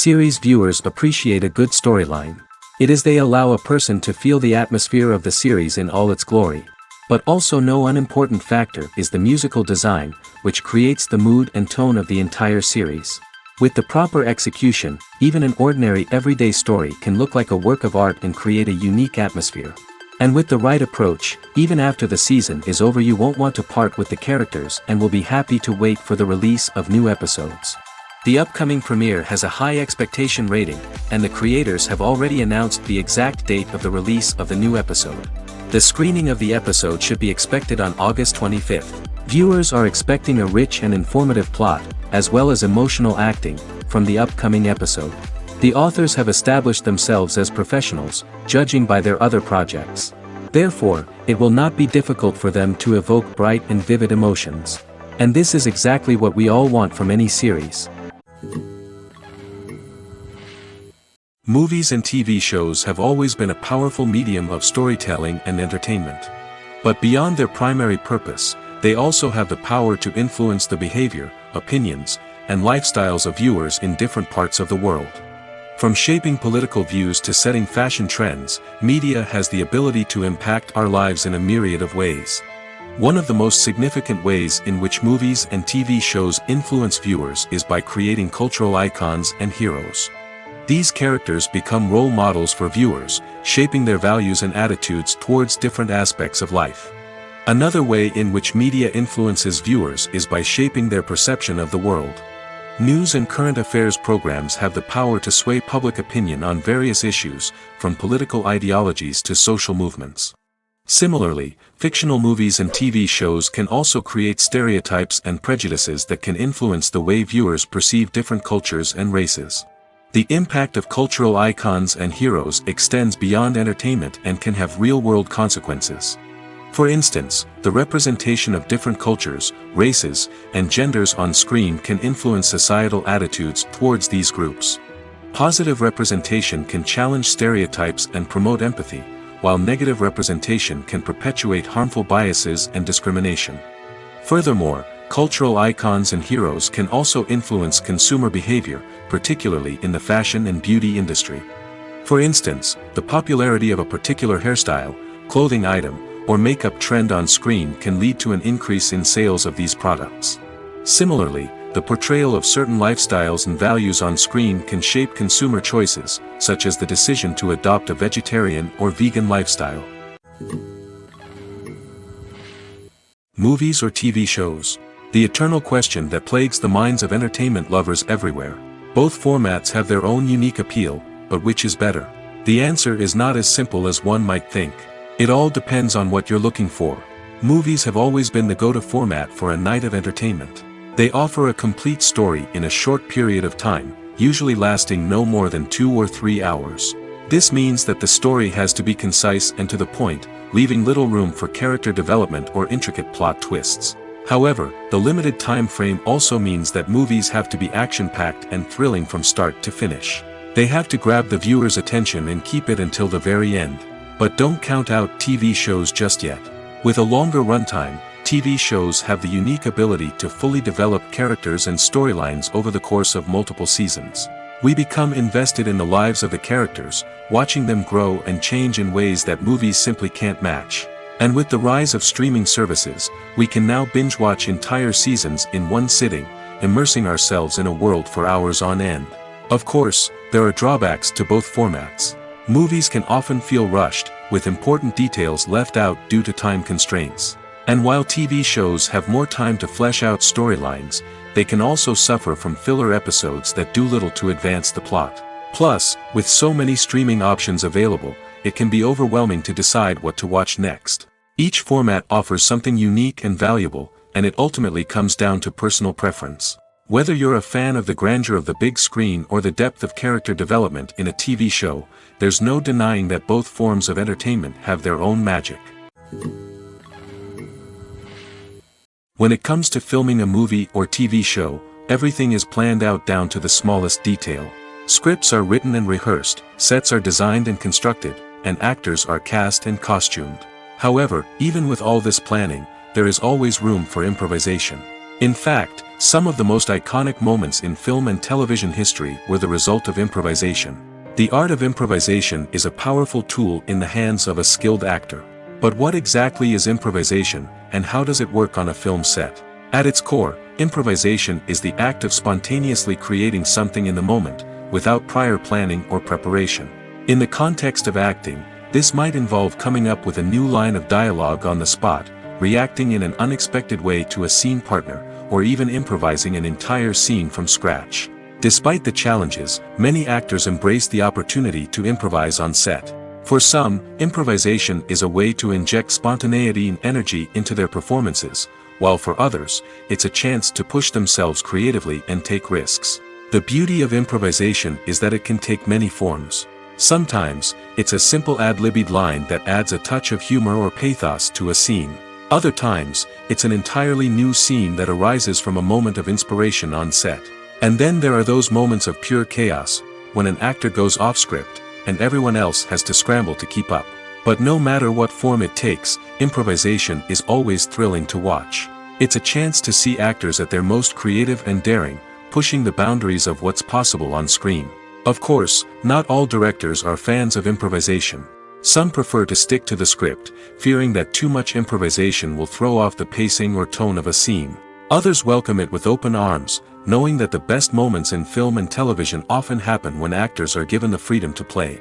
Series viewers appreciate a good storyline. It is they allow a person to feel the atmosphere of the series in all its glory. But also no unimportant factor is the musical design, which creates the mood and tone of the entire series. With the proper execution, even an ordinary everyday story can look like a work of art and create a unique atmosphere. And with the right approach, even after the season is over you won't want to part with the characters and will be happy to wait for the release of new episodes. The upcoming premiere has a high expectation rating, and the creators have already announced the exact date of the release of the new episode. The screening of the episode should be expected on August 25th. Viewers are expecting a rich and informative plot, as well as emotional acting, from the upcoming episode. The authors have established themselves as professionals, judging by their other projects. Therefore, it will not be difficult for them to evoke bright and vivid emotions. And this is exactly what we all want from any series. Movies and TV shows have always been a powerful medium of storytelling and entertainment. But beyond their primary purpose, they also have the power to influence the behavior, opinions, and lifestyles of viewers in different parts of the world. From shaping political views to setting fashion trends, media has the ability to impact our lives in a myriad of ways. One of the most significant ways in which movies and TV shows influence viewers is by creating cultural icons and heroes. These characters become role models for viewers, shaping their values and attitudes towards different aspects of life. Another way in which media influences viewers is by shaping their perception of the world. News and current affairs programs have the power to sway public opinion on various issues, from political ideologies to social movements. Similarly, fictional movies and TV shows can also create stereotypes and prejudices that can influence the way viewers perceive different cultures and races. The impact of cultural icons and heroes extends beyond entertainment and can have real-world consequences. For instance, the representation of different cultures, races, and genders on screen can influence societal attitudes towards these groups. Positive representation can challenge stereotypes and promote empathy, while negative representation can perpetuate harmful biases and discrimination. Furthermore, cultural icons and heroes can also influence consumer behavior, particularly in the fashion and beauty industry. For instance, the popularity of a particular hairstyle, clothing item, or makeup trend on screen can lead to an increase in sales of these products. Similarly, the portrayal of certain lifestyles and values on screen can shape consumer choices, such as the decision to adopt a vegetarian or vegan lifestyle. Movies or TV shows? The eternal question that plagues the minds of entertainment lovers everywhere. Both formats have their own unique appeal, but which is better? The answer is not as simple as one might think. It all depends on what you're looking for. Movies have always been the go-to format for a night of entertainment. They offer a complete story in a short period of time, usually lasting no more than 2 or 3 hours. This means that the story has to be concise and to the point, leaving little room for character development or intricate plot twists. However, the limited time frame also means that movies have to be action-packed and thrilling from start to finish. They have to grab the viewer's attention and keep it until the very end. But don't count out TV shows just yet. With a longer runtime, TV shows have the unique ability to fully develop characters and storylines over the course of multiple seasons. We become invested in the lives of the characters, watching them grow and change in ways that movies simply can't match. And with the rise of streaming services, we can now binge-watch entire seasons in one sitting, immersing ourselves in a world for hours on end. Of course, there are drawbacks to both formats. Movies can often feel rushed, with important details left out due to time constraints. And while TV shows have more time to flesh out storylines, they can also suffer from filler episodes that do little to advance the plot. Plus, with so many streaming options available, it can be overwhelming to decide what to watch next. Each format offers something unique and valuable, and it ultimately comes down to personal preference. Whether you're a fan of the grandeur of the big screen or the depth of character development in a TV show, there's no denying that both forms of entertainment have their own magic. When it comes to filming a movie or TV show, everything is planned out down to the smallest detail. Scripts are written and rehearsed, sets are designed and constructed, and actors are cast and costumed. However, even with all this planning, there is always room for improvisation. In fact, some of the most iconic moments in film and television history were the result of improvisation. The art of improvisation is a powerful tool in the hands of a skilled actor. But what exactly is improvisation, and how does it work on a film set? At its core, improvisation is the act of spontaneously creating something in the moment, without prior planning or preparation. In the context of acting, this might involve coming up with a new line of dialogue on the spot, reacting in an unexpected way to a scene partner, or even improvising an entire scene from scratch. Despite the challenges, many actors embrace the opportunity to improvise on set. For some, improvisation is a way to inject spontaneity and energy into their performances, while for others, it's a chance to push themselves creatively and take risks. The beauty of improvisation is that it can take many forms. Sometimes, it's a simple ad-libbed line that adds a touch of humor or pathos to a scene. Other times, it's an entirely new scene that arises from a moment of inspiration on set. And then there are those moments of pure chaos, when an actor goes off script, and everyone else has to scramble to keep up. But no matter what form it takes, improvisation is always thrilling to watch. It's a chance to see actors at their most creative and daring, pushing the boundaries of what's possible on screen. Of course, not all directors are fans of improvisation. Some prefer to stick to the script, fearing that too much improvisation will throw off the pacing or tone of a scene. Others welcome it with open arms, knowing that the best moments in film and television often happen when actors are given the freedom to play.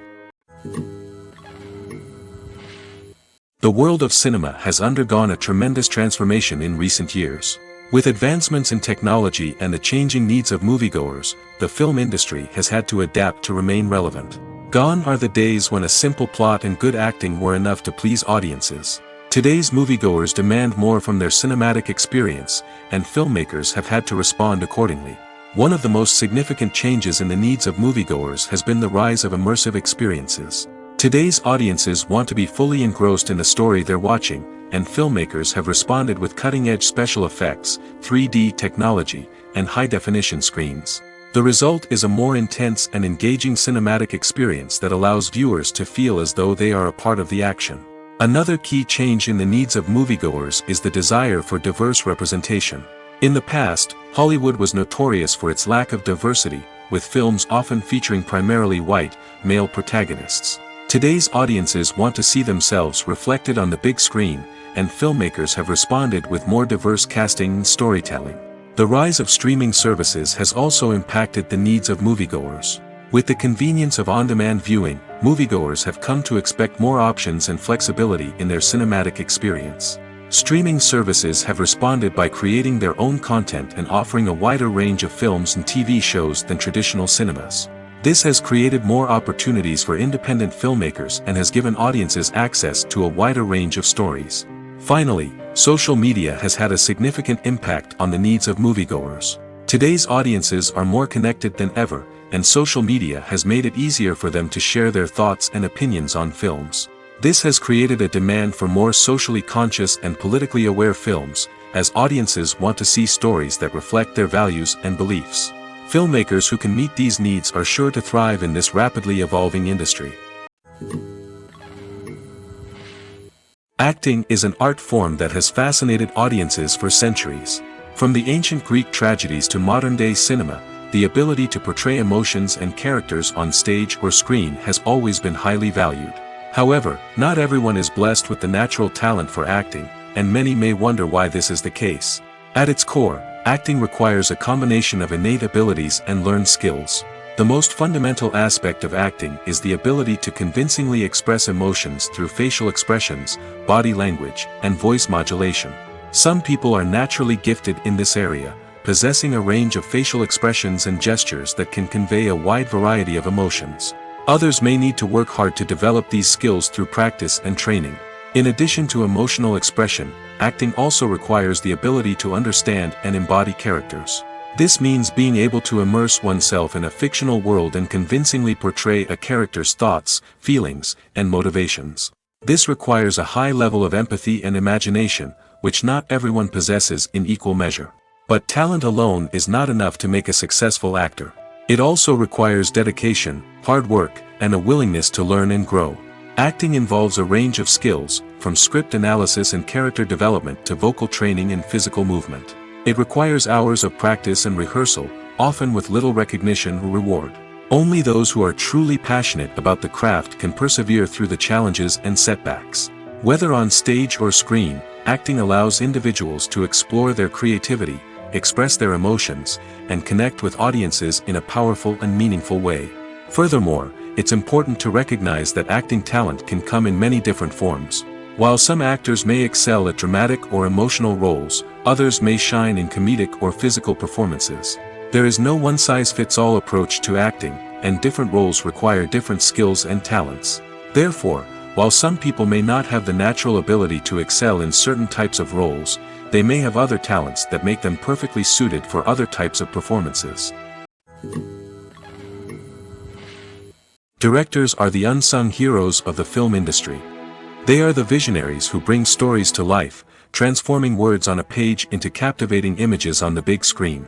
The world of cinema has undergone a tremendous transformation in recent years. With advancements in technology and the changing needs of moviegoers, the film industry has had to adapt to remain relevant. Gone are the days when a simple plot and good acting were enough to please audiences. Today's moviegoers demand more from their cinematic experience, and filmmakers have had to respond accordingly. One of the most significant changes in the needs of moviegoers has been the rise of immersive experiences. Today's audiences want to be fully engrossed in the story they're watching, and filmmakers have responded with cutting-edge special effects, 3D technology, and high-definition screens. The result is a more intense and engaging cinematic experience that allows viewers to feel as though they are a part of the action. Another key change in the needs of moviegoers is the desire for diverse representation. In the past, Hollywood was notorious for its lack of diversity, with films often featuring primarily white, male protagonists. Today's audiences want to see themselves reflected on the big screen, and filmmakers have responded with more diverse casting and storytelling. The rise of streaming services has also impacted the needs of moviegoers. With the convenience of on-demand viewing, moviegoers have come to expect more options and flexibility in their cinematic experience. Streaming services have responded by creating their own content and offering a wider range of films and TV shows than traditional cinemas. This has created more opportunities for independent filmmakers and has given audiences access to a wider range of stories. Finally, social media has had a significant impact on the needs of moviegoers. Today's audiences are more connected than ever, and social media has made it easier for them to share their thoughts and opinions on films. This has created a demand for more socially conscious and politically aware films, as audiences want to see stories that reflect their values and beliefs. Filmmakers who can meet these needs are sure to thrive in this rapidly evolving industry. Acting is an art form that has fascinated audiences for centuries. From the ancient Greek tragedies to modern-day cinema, the ability to portray emotions and characters on stage or screen has always been highly valued. However, not everyone is blessed with the natural talent for acting, and many may wonder why this is the case. At its core, acting requires a combination of innate abilities and learned skills. The most fundamental aspect of acting is the ability to convincingly express emotions through facial expressions, body language, and voice modulation. Some people are naturally gifted in this area, possessing a range of facial expressions and gestures that can convey a wide variety of emotions. Others may need to work hard to develop these skills through practice and training. In addition to emotional expression, acting also requires the ability to understand and embody characters. This means being able to immerse oneself in a fictional world and convincingly portray a character's thoughts, feelings, and motivations. This requires a high level of empathy and imagination, which not everyone possesses in equal measure. But talent alone is not enough to make a successful actor. It also requires dedication, hard work, and a willingness to learn and grow. Acting involves a range of skills, from script analysis and character development to vocal training and physical movement. It requires hours of practice and rehearsal, often with little recognition or reward. Only those who are truly passionate about the craft can persevere through the challenges and setbacks. Whether on stage or screen, acting allows individuals to explore their creativity, express their emotions, and connect with audiences in a powerful and meaningful way. Furthermore, it's important to recognize that acting talent can come in many different forms. While some actors may excel at dramatic or emotional roles, others may shine in comedic or physical performances. There is no one-size-fits-all approach to acting, and different roles require different skills and talents. Therefore, while some people may not have the natural ability to excel in certain types of roles, they may have other talents that make them perfectly suited for other types of performances. Directors are the unsung heroes of the film industry. They are the visionaries who bring stories to life, transforming words on a page into captivating images on the big screen.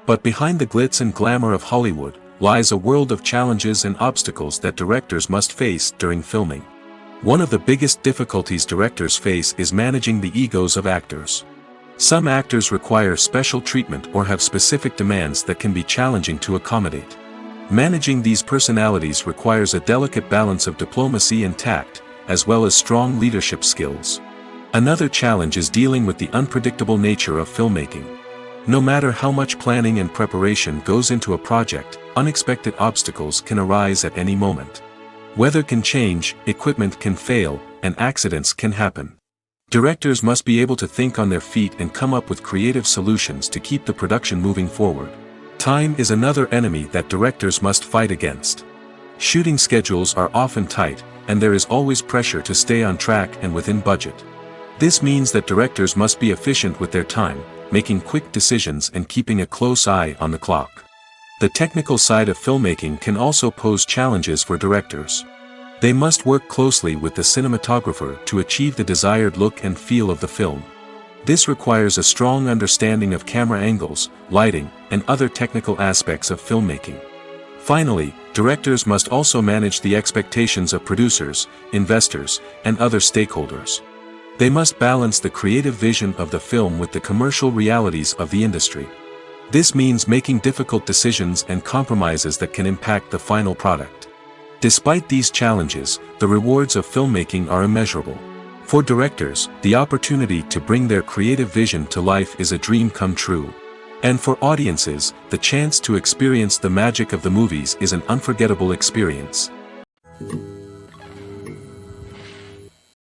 But behind the glitz and glamour of Hollywood, lies a world of challenges and obstacles that directors must face during filming. One of the biggest difficulties directors face is managing the egos of actors. Some actors require special treatment or have specific demands that can be challenging to accommodate. Managing these personalities requires a delicate balance of diplomacy and tact, as well as strong leadership skills. Another challenge is dealing with the unpredictable nature of filmmaking. No matter how much planning and preparation goes into a project, unexpected obstacles can arise at any moment. Weather can change, equipment can fail, and accidents can happen. Directors must be able to think on their feet and come up with creative solutions to keep the production moving forward. Time is another enemy that directors must fight against. Shooting schedules are often tight, and there is always pressure to stay on track and within budget. This means that directors must be efficient with their time, making quick decisions and keeping a close eye on the clock. The technical side of filmmaking can also pose challenges for directors. They must work closely with the cinematographer to achieve the desired look and feel of the film. This requires a strong understanding of camera angles, lighting, and other technical aspects of filmmaking. Finally, directors must also manage the expectations of producers, investors, and other stakeholders. They must balance the creative vision of the film with the commercial realities of the industry. This means making difficult decisions and compromises that can impact the final product. Despite these challenges, the rewards of filmmaking are immeasurable. For directors, the opportunity to bring their creative vision to life is a dream come true. And for audiences, the chance to experience the magic of the movies is an unforgettable experience.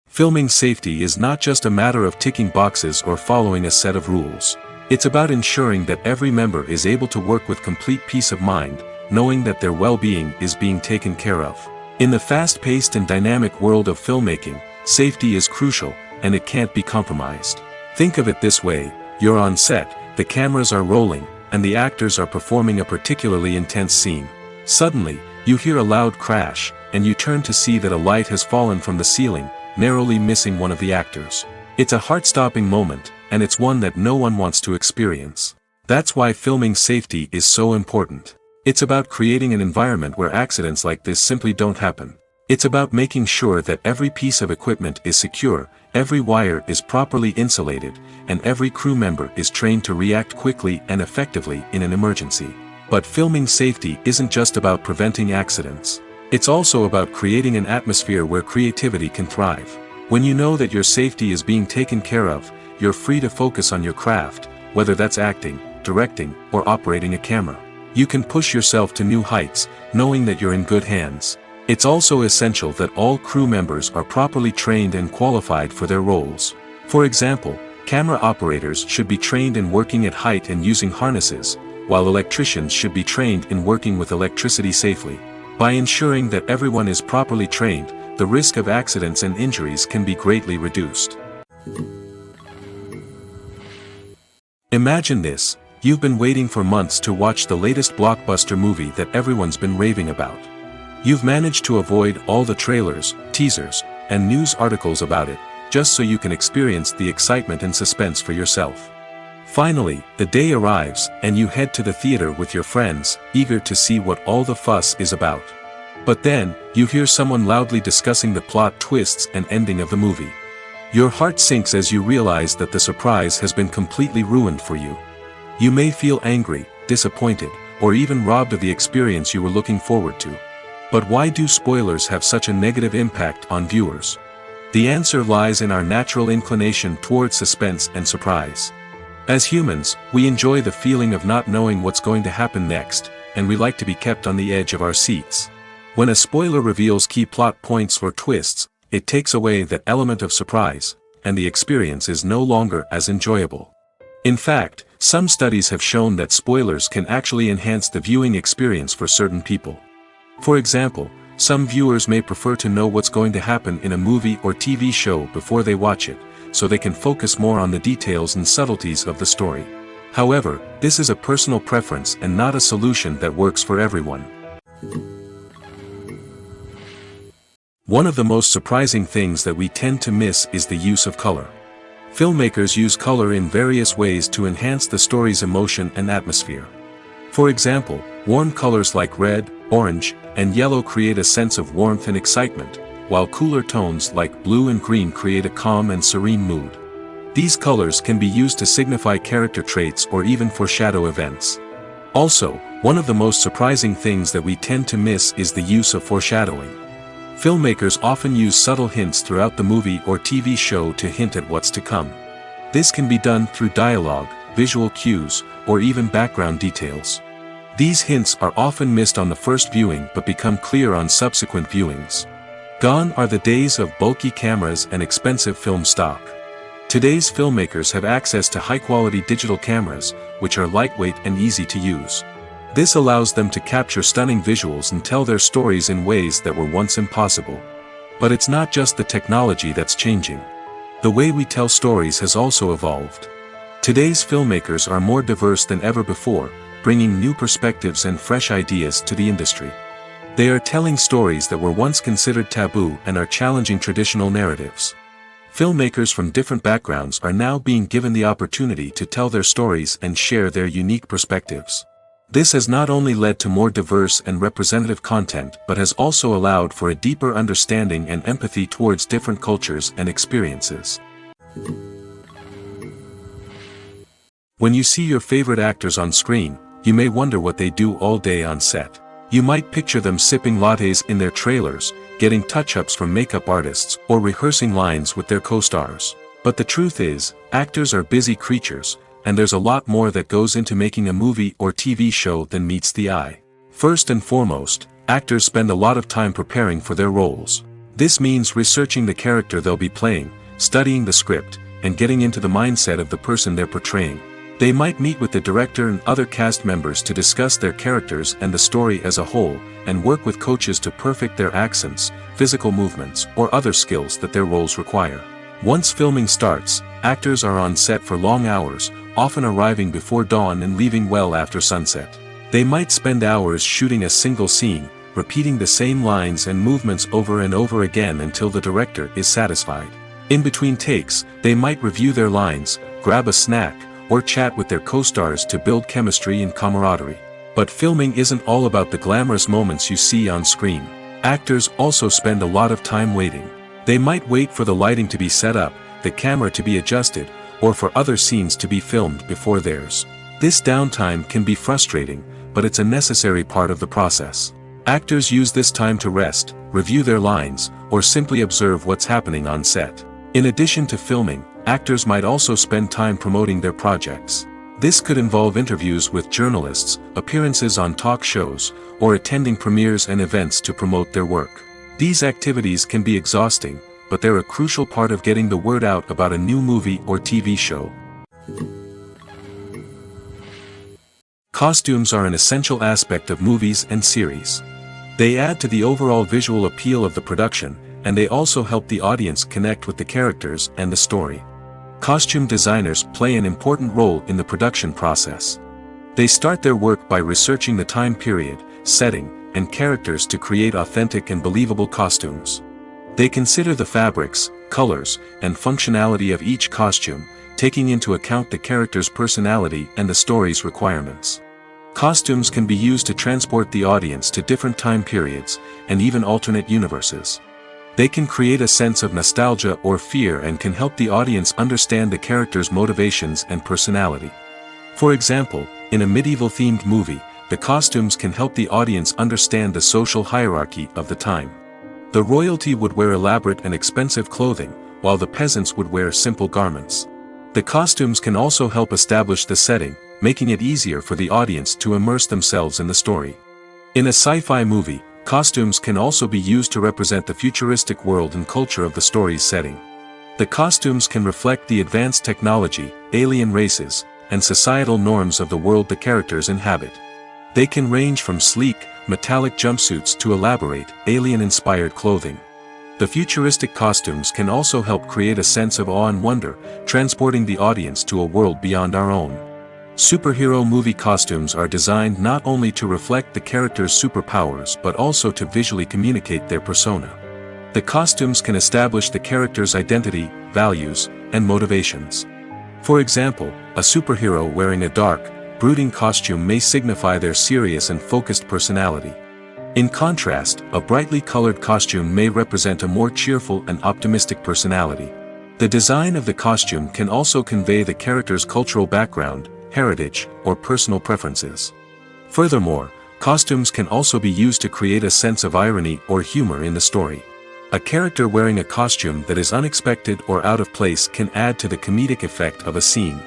Filming safety is not just a matter of ticking boxes or following a set of rules. It's about ensuring that every member is able to work with complete peace of mind, knowing that their well-being is being taken care of. In the fast-paced and dynamic world of filmmaking, safety is crucial, and it can't be compromised. Think of it this way: you're on set, the cameras are rolling, and the actors are performing a particularly intense scene. Suddenly, you hear a loud crash, and you turn to see that a light has fallen from the ceiling, narrowly missing one of the actors. It's a heart-stopping moment, and it's one that no one wants to experience. That's why filming safety is so important. It's about creating an environment where accidents like this simply don't happen. It's about making sure that every piece of equipment is secure, every wire is properly insulated, and every crew member is trained to react quickly and effectively in an emergency. But filming safety isn't just about preventing accidents. It's also about creating an atmosphere where creativity can thrive. When you know that your safety is being taken care of, you're free to focus on your craft, whether that's acting, directing, or operating a camera. You can push yourself to new heights, knowing that you're in good hands. It's also essential that all crew members are properly trained and qualified for their roles. For example, camera operators should be trained in working at height and using harnesses, while electricians should be trained in working with electricity safely. By ensuring that everyone is properly trained, the risk of accidents and injuries can be greatly reduced. Imagine this: you've been waiting for months to watch the latest blockbuster movie that everyone's been raving about. You've managed to avoid all the trailers, teasers, and news articles about it, just so you can experience the excitement and suspense for yourself. Finally, the day arrives, and you head to the theater with your friends, eager to see what all the fuss is about. But then, you hear someone loudly discussing the plot twists and ending of the movie. Your heart sinks as you realize that the surprise has been completely ruined for you. You may feel angry, disappointed, or even robbed of the experience you were looking forward to. But why do spoilers have such a negative impact on viewers? The answer lies in our natural inclination towards suspense and surprise. As humans, we enjoy the feeling of not knowing what's going to happen next, and we like to be kept on the edge of our seats. When a spoiler reveals key plot points or twists, it takes away that element of surprise, and the experience is no longer as enjoyable. In fact, some studies have shown that spoilers can actually enhance the viewing experience for certain people. For example, some viewers may prefer to know what's going to happen in a movie or TV show before they watch it, so they can focus more on the details and subtleties of the story. However, this is a personal preference and not a solution that works for everyone. One of the most surprising things that we tend to miss is the use of color. Filmmakers use color in various ways to enhance the story's emotion and atmosphere. For example, warm colors like red, orange, and yellow create a sense of warmth and excitement, while cooler tones like blue and green create a calm and serene mood. These colors can be used to signify character traits or even foreshadow events. Also, one of the most surprising things that we tend to miss is the use of foreshadowing. Filmmakers often use subtle hints throughout the movie or TV show to hint at what's to come. This can be done through dialogue, visual cues, or even background details. These hints are often missed on the first viewing but become clear on subsequent viewings. Gone are the days of bulky cameras and expensive film stock. Today's filmmakers have access to high-quality digital cameras, which are lightweight and easy to use. This allows them to capture stunning visuals and tell their stories in ways that were once impossible. But it's not just the technology that's changing. The way we tell stories has also evolved. Today's filmmakers are more diverse than ever before, bringing new perspectives and fresh ideas to the industry. They are telling stories that were once considered taboo and are challenging traditional narratives. Filmmakers from different backgrounds are now being given the opportunity to tell their stories and share their unique perspectives. This has not only led to more diverse and representative content but has also allowed for a deeper understanding and empathy towards different cultures and experiences. When you see your favorite actors on screen, you may wonder what they do all day on set. You might picture them sipping lattes in their trailers, getting touch-ups from makeup artists, or rehearsing lines with their co-stars. But the truth is, actors are busy creatures, and there's a lot more that goes into making a movie or TV show than meets the eye. First and foremost, actors spend a lot of time preparing for their roles. This means researching the character they'll be playing, studying the script, and getting into the mindset of the person they're portraying. They might meet with the director and other cast members to discuss their characters and the story as a whole, and work with coaches to perfect their accents, physical movements, or other skills that their roles require. Once filming starts, actors are on set for long hours, often arriving before dawn and leaving well after sunset. They might spend hours shooting a single scene, repeating the same lines and movements over and over again until the director is satisfied. In between takes, they might review their lines, grab a snack, or chat with their co-stars to build chemistry and camaraderie. But filming isn't all about the glamorous moments you see on screen. Actors also spend a lot of time waiting. They might wait for the lighting to be set up, the camera to be adjusted, or for other scenes to be filmed before theirs. This downtime can be frustrating, but it's a necessary part of the process. Actors use this time to rest, review their lines, or simply observe what's happening on set. In addition to filming, actors might also spend time promoting their projects. This could involve interviews with journalists, appearances on talk shows, or attending premieres and events to promote their work. These activities can be exhausting, but they're a crucial part of getting the word out about a new movie or TV show. Costumes are an essential aspect of movies and series. They add to the overall visual appeal of the production, and they also help the audience connect with the characters and the story. Costume designers play an important role in the production process. They start their work by researching the time period, setting, and characters to create authentic and believable costumes. They consider the fabrics, colors, and functionality of each costume, taking into account the character's personality and the story's requirements. Costumes can be used to transport the audience to different time periods, and even alternate universes. They can create a sense of nostalgia or fear and can help the audience understand the character's motivations and personality. For example, in a medieval-themed movie, the costumes can help the audience understand the social hierarchy of the time. The royalty would wear elaborate and expensive clothing, while the peasants would wear simple garments. The costumes can also help establish the setting, making it easier for the audience to immerse themselves in the story. In a sci-fi movie, costumes can also be used to represent the futuristic world and culture of the story's setting. The costumes can reflect the advanced technology, alien races, and societal norms of the world the characters inhabit. They can range from sleek, metallic jumpsuits to elaborate, alien-inspired clothing. The futuristic costumes can also help create a sense of awe and wonder, transporting the audience to a world beyond our own. Superhero movie costumes are designed not only to reflect the character's superpowers but also to visually communicate their persona. The costumes can establish the character's identity, values, and motivations. For example, a superhero wearing a dark, brooding costume may signify their serious and focused personality. In contrast, a brightly colored costume may represent a more cheerful and optimistic personality. The design of the costume can also convey the character's cultural background, heritage, or personal preferences. Furthermore, costumes can also be used to create a sense of irony or humor in the story. A character wearing a costume that is unexpected or out of place can add to the comedic effect of a scene.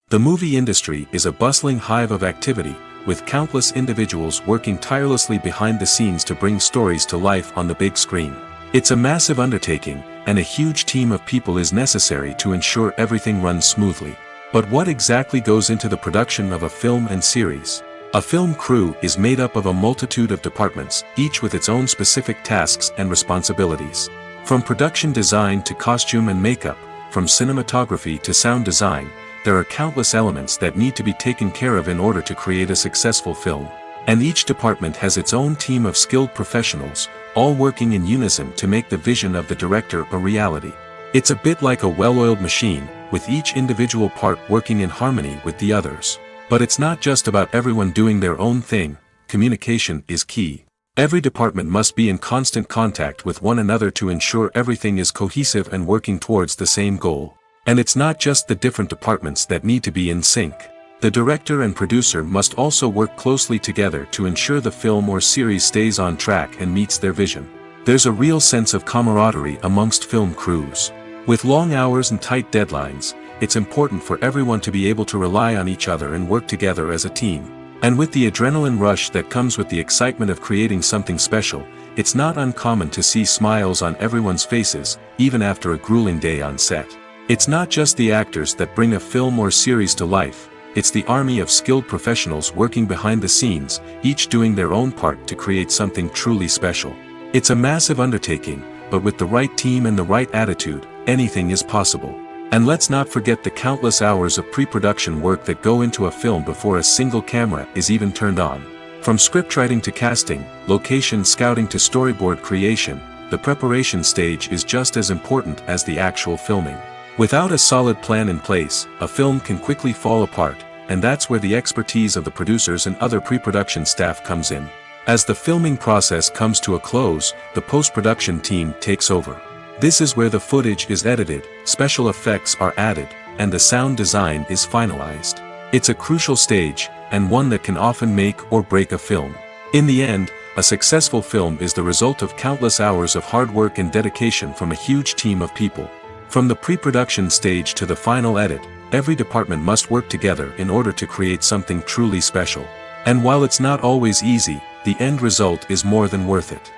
The movie industry is a bustling hive of activity, with countless individuals working tirelessly behind the scenes to bring stories to life on the big screen. It's a massive undertaking, and a huge team of people is necessary to ensure everything runs smoothly. But what exactly goes into the production of a film and series? A film crew is made up of a multitude of departments, each with its own specific tasks and responsibilities. From production design to costume and makeup, from cinematography to sound design, there are countless elements that need to be taken care of in order to create a successful film. And each department has its own team of skilled professionals, all working in unison to make the vision of the director a reality. It's a bit like a well-oiled machine, with each individual part working in harmony with the others. But it's not just about everyone doing their own thing. Communication is key. Every department must be in constant contact with one another to ensure everything is cohesive and working towards the same goal. And it's not just the different departments that need to be in sync. The director and producer must also work closely together to ensure the film or series stays on track and meets their vision. There's a real sense of camaraderie amongst film crews. With long hours and tight deadlines, it's important for everyone to be able to rely on each other and work together as a team. And with the adrenaline rush that comes with the excitement of creating something special, it's not uncommon to see smiles on everyone's faces, even after a grueling day on set. It's not just the actors that bring a film or series to life. It's the army of skilled professionals working behind the scenes, each doing their own part to create something truly special. It's a massive undertaking, but with the right team and the right attitude, anything is possible. And let's not forget the countless hours of pre-production work that go into a film before a single camera is even turned on. From scriptwriting to casting, location scouting to storyboard creation, the preparation stage is just as important as the actual filming. Without a solid plan in place, a film can quickly fall apart, and that's where the expertise of the producers and other pre-production staff comes in. As the filming process comes to a close, the post-production team takes over. This is where the footage is edited, special effects are added, and the sound design is finalized. It's a crucial stage, and one that can often make or break a film. In the end, a successful film is the result of countless hours of hard work and dedication from a huge team of people. From the pre-production stage to the final edit, every department must work together in order to create something truly special. And while it's not always easy, the end result is more than worth it.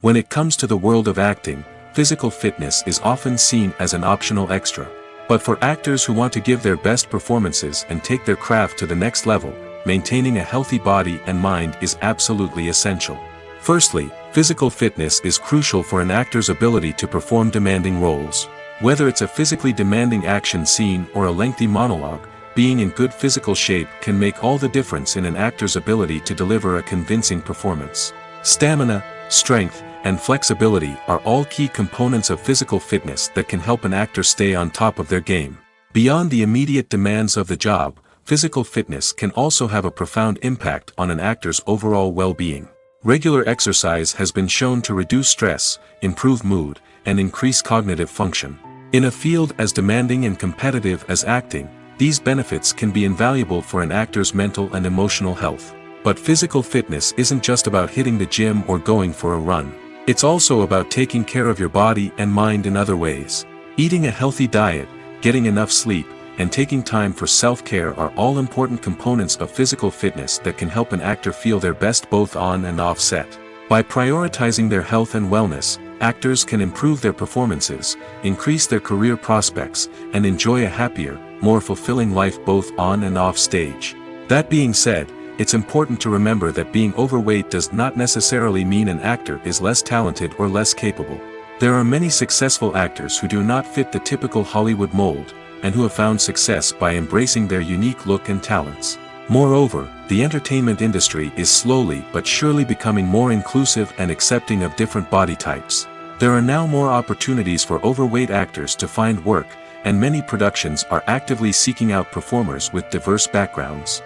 When it comes to the world of acting, physical fitness is often seen as an optional extra. But for actors who want to give their best performances and take their craft to the next level, maintaining a healthy body and mind is absolutely essential. Firstly, physical fitness is crucial for an actor's ability to perform demanding roles. Whether it's a physically demanding action scene or a lengthy monologue, being in good physical shape can make all the difference in an actor's ability to deliver a convincing performance. Stamina, strength, and flexibility are all key components of physical fitness that can help an actor stay on top of their game. Beyond the immediate demands of the job, physical fitness can also have a profound impact on an actor's overall well-being. Regular exercise has been shown to reduce stress, improve mood, and increase cognitive function. In a field as demanding and competitive as acting, these benefits can be invaluable for an actor's mental and emotional health. But physical fitness isn't just about hitting the gym or going for a run. It's also about taking care of your body and mind in other ways. Eating a healthy diet, getting enough sleep, and taking time for self-care are all important components of physical fitness that can help an actor feel their best both on and off set. By prioritizing their health and wellness, actors can improve their performances, increase their career prospects, and enjoy a happier, more fulfilling life both on and off stage. That being said, it's important to remember that being overweight does not necessarily mean an actor is less talented or less capable. There are many successful actors who do not fit the typical Hollywood mold, and who have found success by embracing their unique look and talents. Moreover, the entertainment industry is slowly but surely becoming more inclusive and accepting of different body types. There are now more opportunities for overweight actors to find work, and many productions are actively seeking out performers with diverse backgrounds.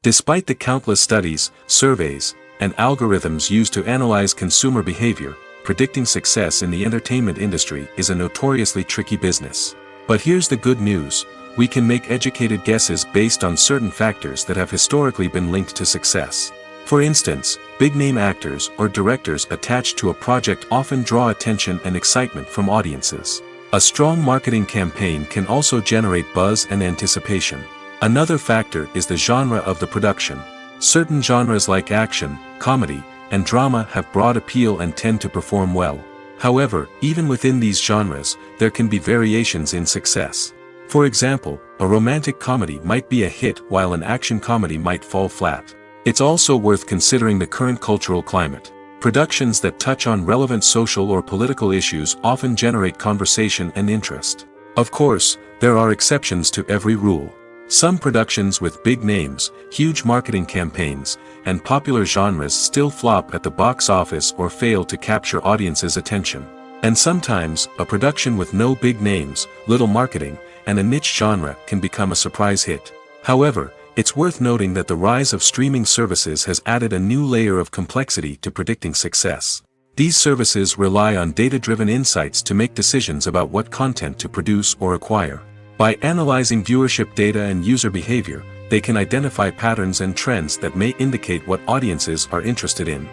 Despite the countless studies, surveys, and algorithms used to analyze consumer behavior, predicting success in the entertainment industry is a notoriously tricky business. But here's the good news: we can make educated guesses based on certain factors that have historically been linked to success. For instance, big-name actors or directors attached to a project often draw attention and excitement from audiences. A strong marketing campaign can also generate buzz and anticipation. Another factor is the genre of the production. Certain genres like action, comedy, and drama have broad appeal and tend to perform well. However, even within these genres, there can be variations in success. For example, a romantic comedy might be a hit while an action comedy might fall flat. It's also worth considering the current cultural climate. Productions that touch on relevant social or political issues often generate conversation and interest. Of course, there are exceptions to every rule. Some productions with big names, huge marketing campaigns, and popular genres still flop at the box office or fail to capture audiences' attention. And sometimes, a production with no big names, little marketing, and a niche genre can become a surprise hit. However, it's worth noting that the rise of streaming services has added a new layer of complexity to predicting success. These services rely on data-driven insights to make decisions about what content to produce or acquire. By analyzing viewership data and user behavior, they can identify patterns and trends that may indicate what audiences are interested in.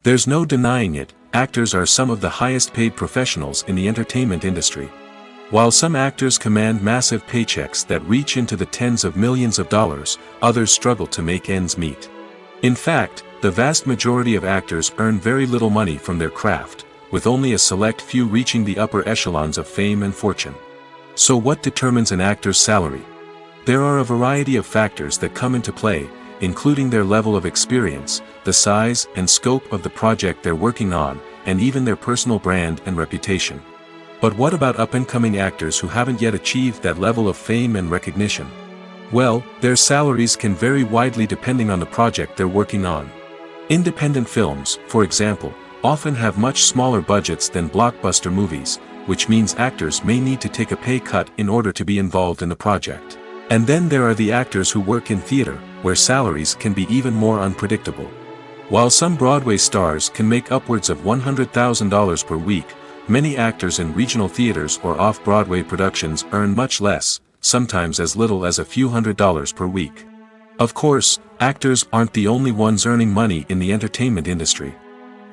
There's no denying it, actors are some of the highest-paid professionals in the entertainment industry. While some actors command massive paychecks that reach into the tens of millions of dollars, others struggle to make ends meet. In fact, the vast majority of actors earn very little money from their craft, with only a select few reaching the upper echelons of fame and fortune. So what determines an actor's salary? There are a variety of factors that come into play, including their level of experience, the size and scope of the project they're working on, and even their personal brand and reputation. But what about up-and-coming actors who haven't yet achieved that level of fame and recognition? Well, their salaries can vary widely depending on the project they're working on. Independent films, for example, often have much smaller budgets than blockbuster movies, which means actors may need to take a pay cut in order to be involved in the project. And then there are the actors who work in theater, where salaries can be even more unpredictable. While some Broadway stars can make upwards of $100,000 per week, many actors in regional theaters or off-Broadway productions earn much less, sometimes as little as a few $100s per week. Of course, actors aren't the only ones earning money in the entertainment industry.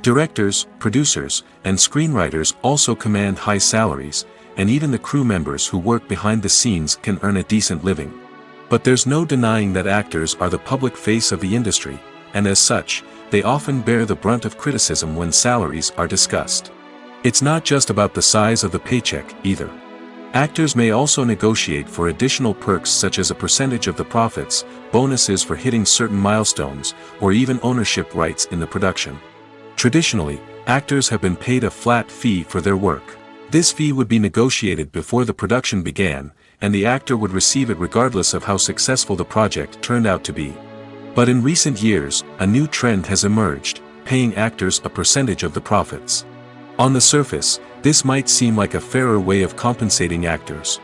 Directors, producers, and screenwriters also command high salaries, and even the crew members who work behind the scenes can earn a decent living. But there's no denying that actors are the public face of the industry, and as such, they often bear the brunt of criticism when salaries are discussed. It's not just about the size of the paycheck, either. Actors may also negotiate for additional perks such as a percentage of the profits, bonuses for hitting certain milestones, or even ownership rights in the production. Traditionally, actors have been paid a flat fee for their work. This fee would be negotiated before the production began, and the actor would receive it regardless of how successful the project turned out to be. But in recent years, a new trend has emerged, paying actors a percentage of the profits. On the surface, this might seem like a fairer way of compensating actors.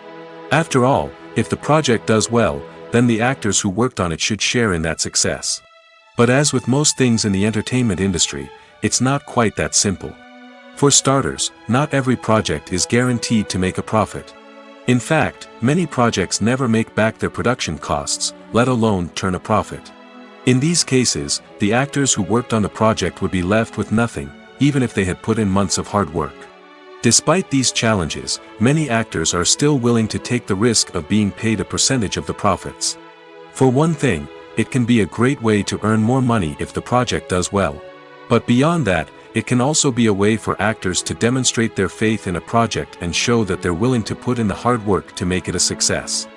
After all, if the project does well, then the actors who worked on it should share in that success. But as with most things in the entertainment industry, it's not quite that simple. For starters, not every project is guaranteed to make a profit. In fact, many projects never make back their production costs, let alone turn a profit. In these cases, the actors who worked on the project would be left with nothing, even if they had put in months of hard work. Despite these challenges, many actors are still willing to take the risk of being paid a percentage of the profits. For one thing, it can be a great way to earn more money if the project does well. But beyond that, it can also be a way for actors to demonstrate their faith in a project and show that they're willing to put in the hard work to make it a success.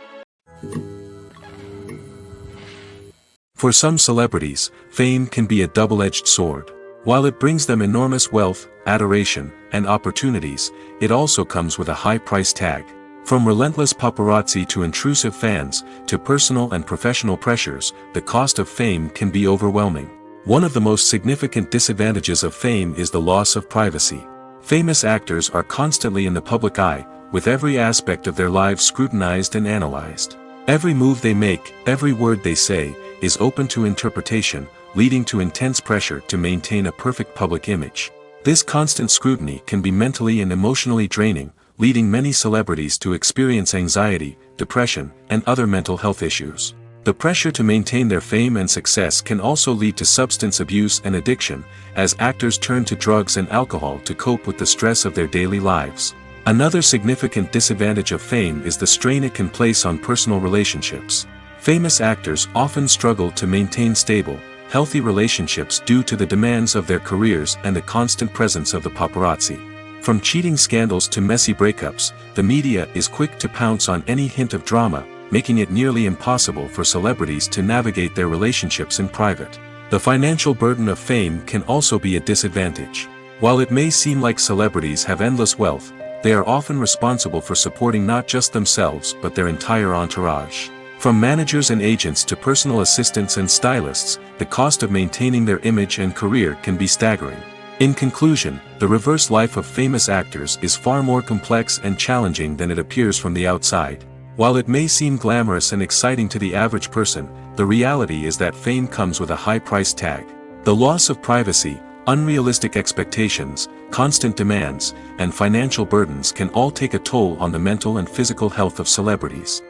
For some celebrities, fame can be a double-edged sword. While it brings them enormous wealth, adoration, and opportunities, it also comes with a high price tag. From relentless paparazzi to intrusive fans, to personal and professional pressures, the cost of fame can be overwhelming. One of the most significant disadvantages of fame is the loss of privacy. Famous actors are constantly in the public eye, with every aspect of their lives scrutinized and analyzed. Every move they make, every word they say, is open to interpretation, leading to intense pressure to maintain a perfect public image. This constant scrutiny can be mentally and emotionally draining, leading many celebrities to experience anxiety, depression, and other mental health issues. The pressure to maintain their fame and success can also lead to substance abuse and addiction, as actors turn to drugs and alcohol to cope with the stress of their daily lives. Another significant disadvantage of fame is the strain it can place on personal relationships. Famous actors often struggle to maintain stable, healthy relationships due to the demands of their careers and the constant presence of the paparazzi. From cheating scandals to messy breakups, the media is quick to pounce on any hint of drama, making it nearly impossible for celebrities to navigate their relationships in private. The financial burden of fame can also be a disadvantage. While it may seem like celebrities have endless wealth, they are often responsible for supporting not just themselves but their entire entourage. From managers and agents to personal assistants and stylists, the cost of maintaining their image and career can be staggering. In conclusion, the reverse life of famous actors is far more complex and challenging than it appears from the outside. While it may seem glamorous and exciting to the average person, the reality is that fame comes with a high price tag. The loss of privacy, unrealistic expectations, constant demands, and financial burdens can all take a toll on the mental and physical health of celebrities.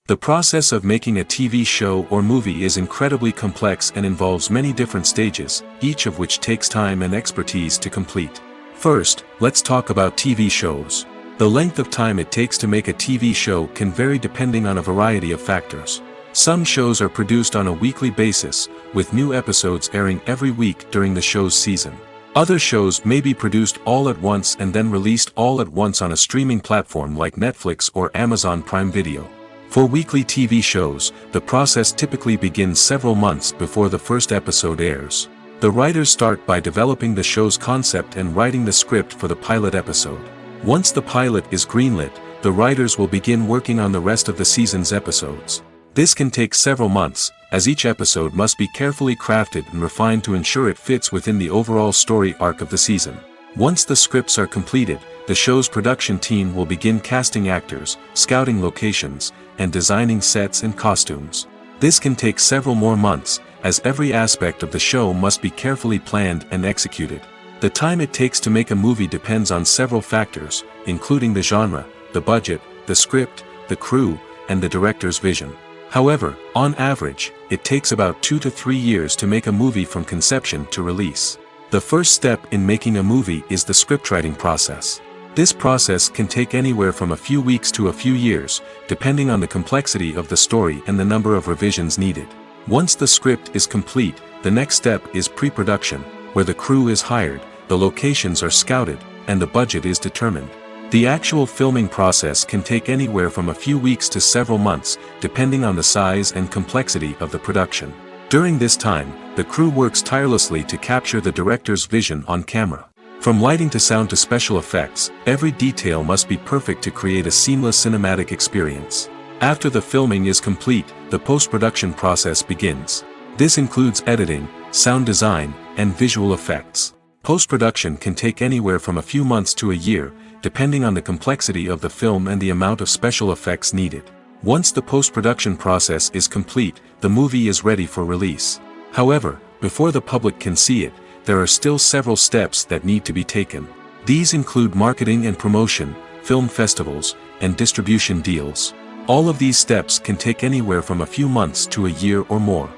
The process of making a TV show or movie is incredibly complex and involves many different stages, each of which takes time and expertise to complete. First, let's talk about TV shows. The length of time it takes to make a TV show can vary depending on a variety of factors. Some shows are produced on a weekly basis, with new episodes airing every week during the show's season. Other shows may be produced all at once and then released all at once on a streaming platform like Netflix or Amazon Prime Video. For weekly TV shows, the process typically begins several months before the first episode airs. The writers start by developing the show's concept and writing the script for the pilot episode. Once the pilot is greenlit, the writers will begin working on the rest of the season's episodes. This can take several months, as each episode must be carefully crafted and refined to ensure it fits within the overall story arc of the season. Once the scripts are completed, the show's production team will begin casting actors, scouting locations, and designing sets and costumes. This can take several more months, as every aspect of the show must be carefully planned and executed. The time it takes to make a movie depends on several factors, including the genre, the budget, the script, the crew, and the director's vision. However, on average, it takes about 2 to 3 years to make a movie from conception to release. The first step in making a movie is the scriptwriting process. This process can take anywhere from a few weeks to a few years, depending on the complexity of the story and the number of revisions needed. Once the script is complete, the next step is pre-production, where the crew is hired, the locations are scouted, and the budget is determined. The actual filming process can take anywhere from a few weeks to several months, depending on the size and complexity of the production. During this time, the crew works tirelessly to capture the director's vision on camera. From lighting to sound to special effects, every detail must be perfect to create a seamless cinematic experience. After the filming is complete, the post-production process begins. This includes editing, sound design, and visual effects. Post-production can take anywhere from a few months to a year, depending on the complexity of the film and the amount of special effects needed. Once the post-production process is complete, the movie is ready for release. However, before the public can see it, there are still several steps that need to be taken. These include marketing and promotion, film festivals, and distribution deals. All of these steps can take anywhere from a few months to a year or more.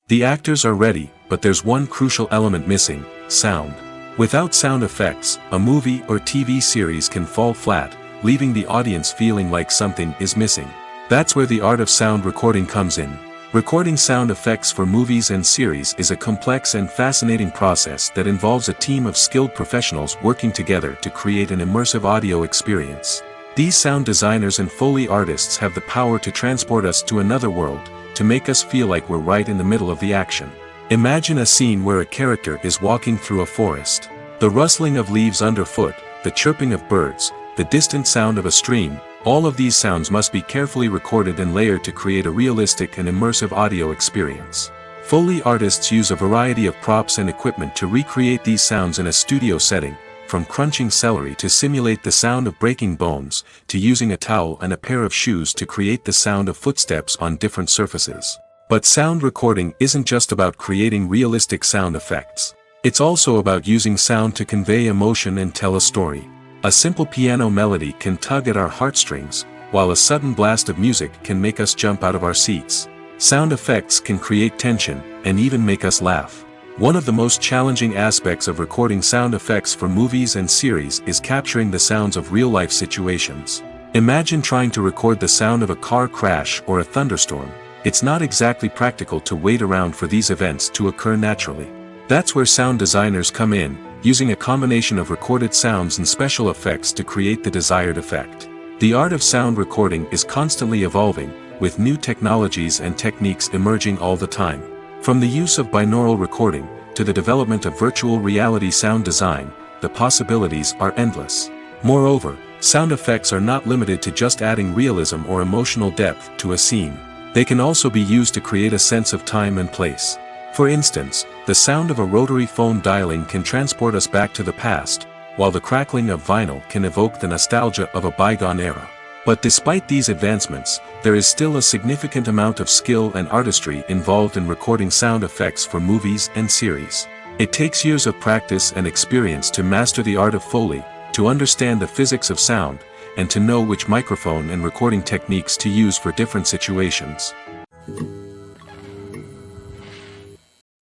The actors are ready, but there's one crucial element missing: sound. Without sound effects, a movie or TV series can fall flat, leaving the audience feeling like something is missing. That's where the art of sound recording comes in. Recording sound effects for movies and series is a complex and fascinating process that involves a team of skilled professionals working together to create an immersive audio experience. These sound designers and Foley artists have the power to transport us to another world, to make us feel like we're right in the middle of the action. Imagine a scene where a character is walking through a forest. The rustling of leaves underfoot, the chirping of birds, the distant sound of a stream, all of these sounds must be carefully recorded and layered to create a realistic and immersive audio experience. Foley artists use a variety of props and equipment to recreate these sounds in a studio setting, from crunching celery to simulate the sound of breaking bones, to using a towel and a pair of shoes to create the sound of footsteps on different surfaces. But sound recording isn't just about creating realistic sound effects. It's also about using sound to convey emotion and tell a story. A simple piano melody can tug at our heartstrings, while a sudden blast of music can make us jump out of our seats. Sound effects can create tension, and even make us laugh. One of the most challenging aspects of recording sound effects for movies and series is capturing the sounds of real-life situations. Imagine trying to record the sound of a car crash or a thunderstorm. It's not exactly practical to wait around for these events to occur naturally. That's where sound designers come in, using a combination of recorded sounds and special effects to create the desired effect. The art of sound recording is constantly evolving, with new technologies and techniques emerging all the time. From the use of binaural recording, to the development of virtual reality sound design, the possibilities are endless. Moreover, sound effects are not limited to just adding realism or emotional depth to a scene. They can also be used to create a sense of time and place. For instance, the sound of a rotary phone dialing can transport us back to the past, while the crackling of vinyl can evoke the nostalgia of a bygone era. But despite these advancements, there is still a significant amount of skill and artistry involved in recording sound effects for movies and series. It takes years of practice and experience to master the art of Foley, to understand the physics of sound, and to know which microphone and recording techniques to use for different situations.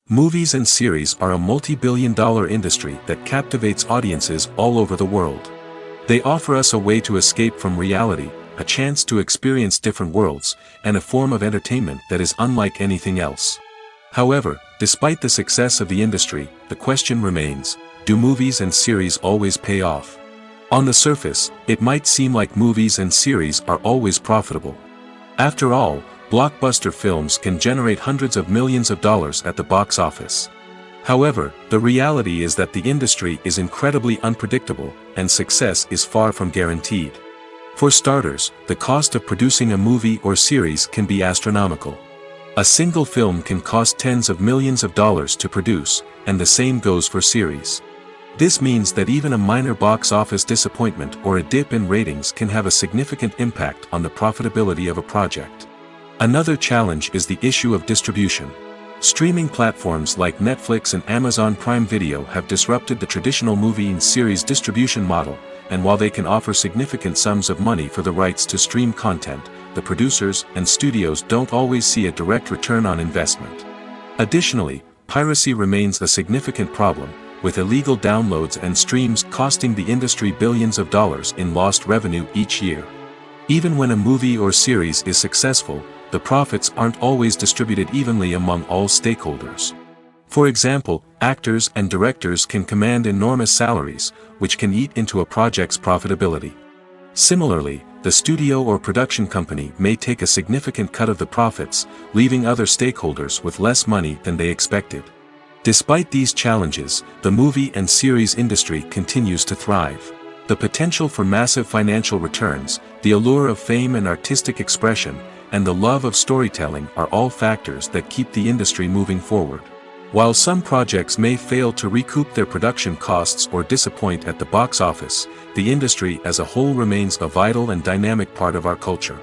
Movies and series are a multi-billion-dollar industry that captivates audiences all over the world. They offer us a way to escape from reality, a chance to experience different worlds, and a form of entertainment that is unlike anything else. However, despite the success of the industry, the question remains: do movies and series always pay off? On the surface, it might seem like movies and series are always profitable. After all, blockbuster films can generate hundreds of millions of dollars at the box office. However, the reality is that the industry is incredibly unpredictable, and success is far from guaranteed. For starters, the cost of producing a movie or series can be astronomical. A single film can cost tens of millions of dollars to produce, and the same goes for series. This means that even a minor box office disappointment or a dip in ratings can have a significant impact on the profitability of a project. Another challenge is the issue of distribution. Streaming platforms like Netflix and Amazon Prime Video have disrupted the traditional movie and series distribution model, and while they can offer significant sums of money for the rights to stream content, the producers and studios don't always see a direct return on investment. Additionally, piracy remains a significant problem, with illegal downloads and streams costing the industry billions of dollars in lost revenue each year. Even when a movie or series is successful, the profits aren't always distributed evenly among all stakeholders. For example, actors and directors can command enormous salaries, which can eat into a project's profitability. Similarly, the studio or production company may take a significant cut of the profits, leaving other stakeholders with less money than they expected. Despite these challenges, the movie and series industry continues to thrive. The potential for massive financial returns, the allure of fame and artistic expression, and the love of storytelling are all factors that keep the industry moving forward. While some projects may fail to recoup their production costs or disappoint at the box office, the industry as a whole remains a vital and dynamic part of our culture.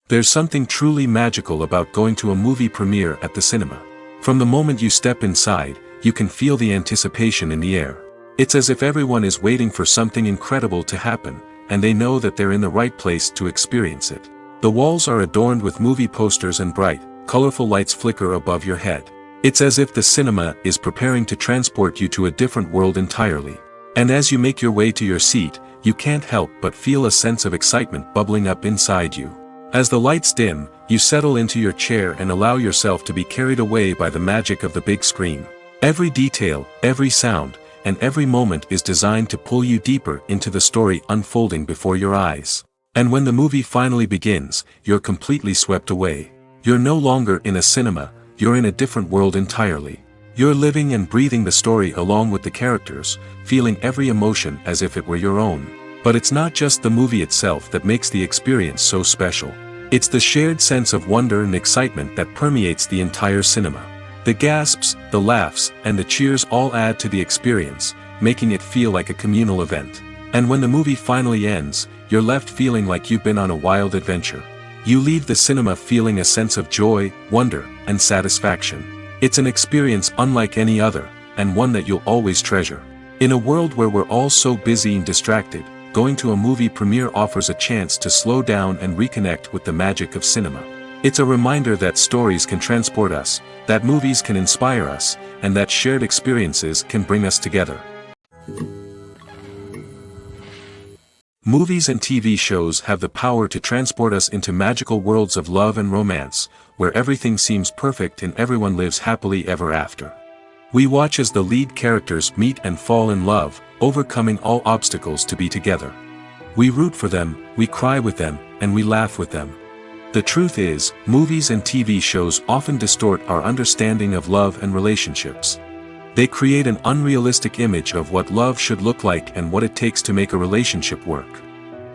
There's something truly magical about going to a movie premiere at the cinema. From the moment you step inside, you can feel the anticipation in the air. It's as if everyone is waiting for something incredible to happen, and they know that they're in the right place to experience it. The walls are adorned with movie posters and bright, colorful lights flicker above your head. It's as if the cinema is preparing to transport you to a different world entirely. And as you make your way to your seat, you can't help but feel a sense of excitement bubbling up inside you. As the lights dim, you settle into your chair and allow yourself to be carried away by the magic of the big screen. Every detail, every sound, and every moment is designed to pull you deeper into the story unfolding before your eyes. And when the movie finally begins, you're completely swept away. You're no longer in a cinema, you're in a different world entirely. You're living and breathing the story along with the characters, feeling every emotion as if it were your own. But it's not just the movie itself that makes the experience so special. It's the shared sense of wonder and excitement that permeates the entire cinema. The gasps, the laughs, and the cheers all add to the experience, making it feel like a communal event. And when the movie finally ends, you're left feeling like you've been on a wild adventure. You leave the cinema feeling a sense of joy, wonder, and satisfaction. It's an experience unlike any other, and one that you'll always treasure. In a world where we're all so busy and distracted, going to a movie premiere offers a chance to slow down and reconnect with the magic of cinema. It's a reminder that stories can transport us, that movies can inspire us, and that shared experiences can bring us together. Movies and TV shows have the power to transport us into magical worlds of love and romance, where everything seems perfect and everyone lives happily ever after. We watch as the lead characters meet and fall in love, overcoming all obstacles to be together. We root for them, we cry with them, and we laugh with them. The truth is, movies and TV shows often distort our understanding of love and relationships. They create an unrealistic image of what love should look like and what it takes to make a relationship work.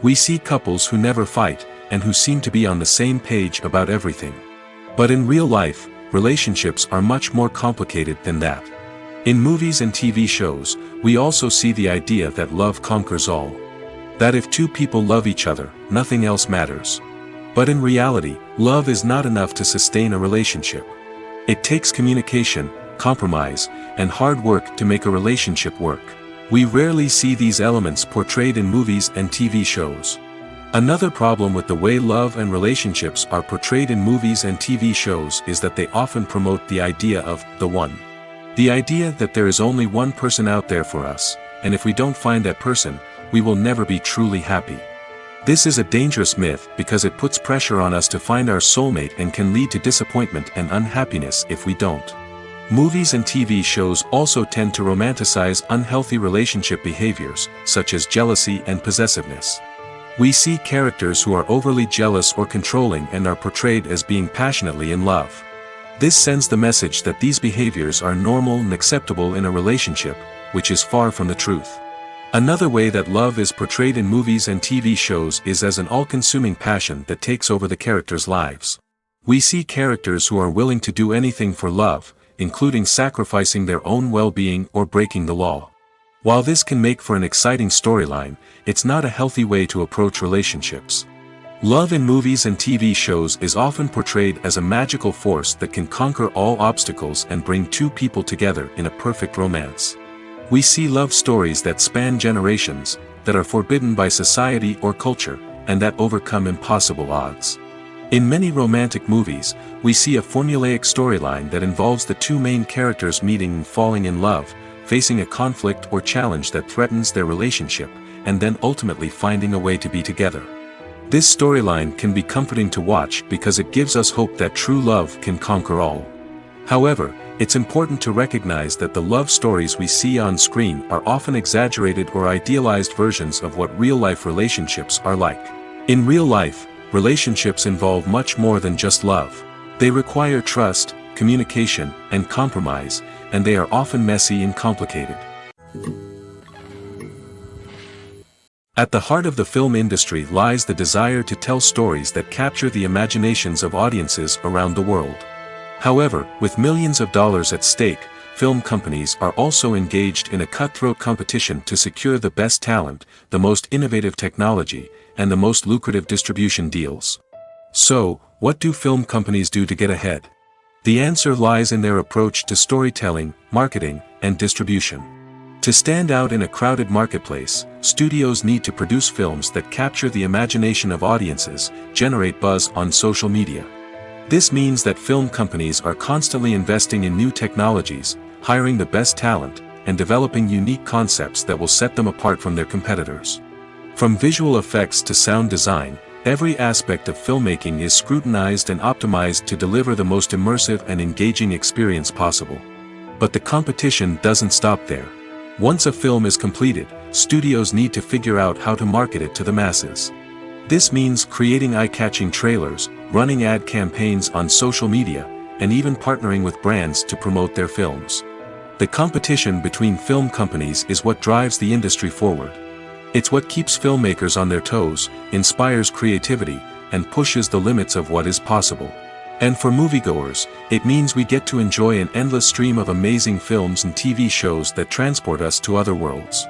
We see couples who never fight, and who seem to be on the same page about everything. But in real life, relationships are much more complicated than that. In movies and TV shows, we also see the idea that love conquers all. That if two people love each other, nothing else matters. But in reality, love is not enough to sustain a relationship. It takes communication, compromise, and hard work to make a relationship work. We rarely see these elements portrayed in movies and TV shows. Another problem with the way love and relationships are portrayed in movies and TV shows is that they often promote the idea of the one. The idea that there is only one person out there for us, and if we don't find that person, we will never be truly happy. This is a dangerous myth because it puts pressure on us to find our soulmate and can lead to disappointment and unhappiness if we don't. Movies and TV shows also tend to romanticize unhealthy relationship behaviors, such as jealousy and possessiveness. We see characters who are overly jealous or controlling and are portrayed as being passionately in love. This sends the message that these behaviors are normal and acceptable in a relationship, which is far from the truth. Another way that love is portrayed in movies and TV shows is as an all-consuming passion that takes over the characters' lives. We see characters who are willing to do anything for love, including sacrificing their own well-being or breaking the law. While this can make for an exciting storyline, it's not a healthy way to approach relationships. Love in movies and TV shows is often portrayed as a magical force that can conquer all obstacles and bring two people together in a perfect romance. We see love stories that span generations, that are forbidden by society or culture, and that overcome impossible odds. In many romantic movies, we see a formulaic storyline that involves the two main characters meeting and falling in love, facing a conflict or challenge that threatens their relationship, and then ultimately finding a way to be together. This storyline can be comforting to watch because it gives us hope that true love can conquer all. However, it's important to recognize that the love stories we see on screen are often exaggerated or idealized versions of what real-life relationships are like. In real life, relationships involve much more than just love. They require trust, communication, and compromise, and they are often messy and complicated. At the heart of the film industry lies the desire to tell stories that capture the imaginations of audiences around the world. However, with millions of dollars at stake, film companies are also engaged in a cutthroat competition to secure the best talent, the most innovative technology, and the most lucrative distribution deals. So, what do film companies do to get ahead? The answer lies in their approach to storytelling, marketing, and distribution. To stand out in a crowded marketplace, studios need to produce films that capture the imagination of audiences, generate buzz on social media. This means that film companies are constantly investing in new technologies, hiring the best talent, and developing unique concepts that will set them apart from their competitors. From visual effects to sound design, every aspect of filmmaking is scrutinized and optimized to deliver the most immersive and engaging experience possible. But the competition doesn't stop there. Once a film is completed, studios need to figure out how to market it to the masses. This means creating eye-catching trailers, running ad campaigns on social media, and even partnering with brands to promote their films. The competition between film companies is what drives the industry forward. It's what keeps filmmakers on their toes, inspires creativity, and pushes the limits of what is possible. And for moviegoers, it means we get to enjoy an endless stream of amazing films and TV shows that transport us to other worlds.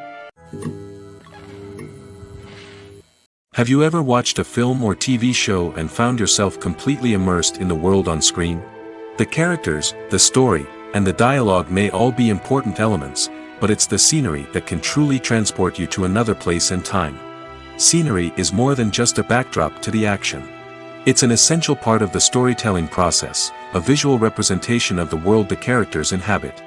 Have you ever watched a film or TV show and found yourself completely immersed in the world on screen? The characters, the story, and the dialogue may all be important elements, but it's the scenery that can truly transport you to another place and time. Scenery is more than just a backdrop to the action. It's an essential part of the storytelling process, a visual representation of the world the characters inhabit.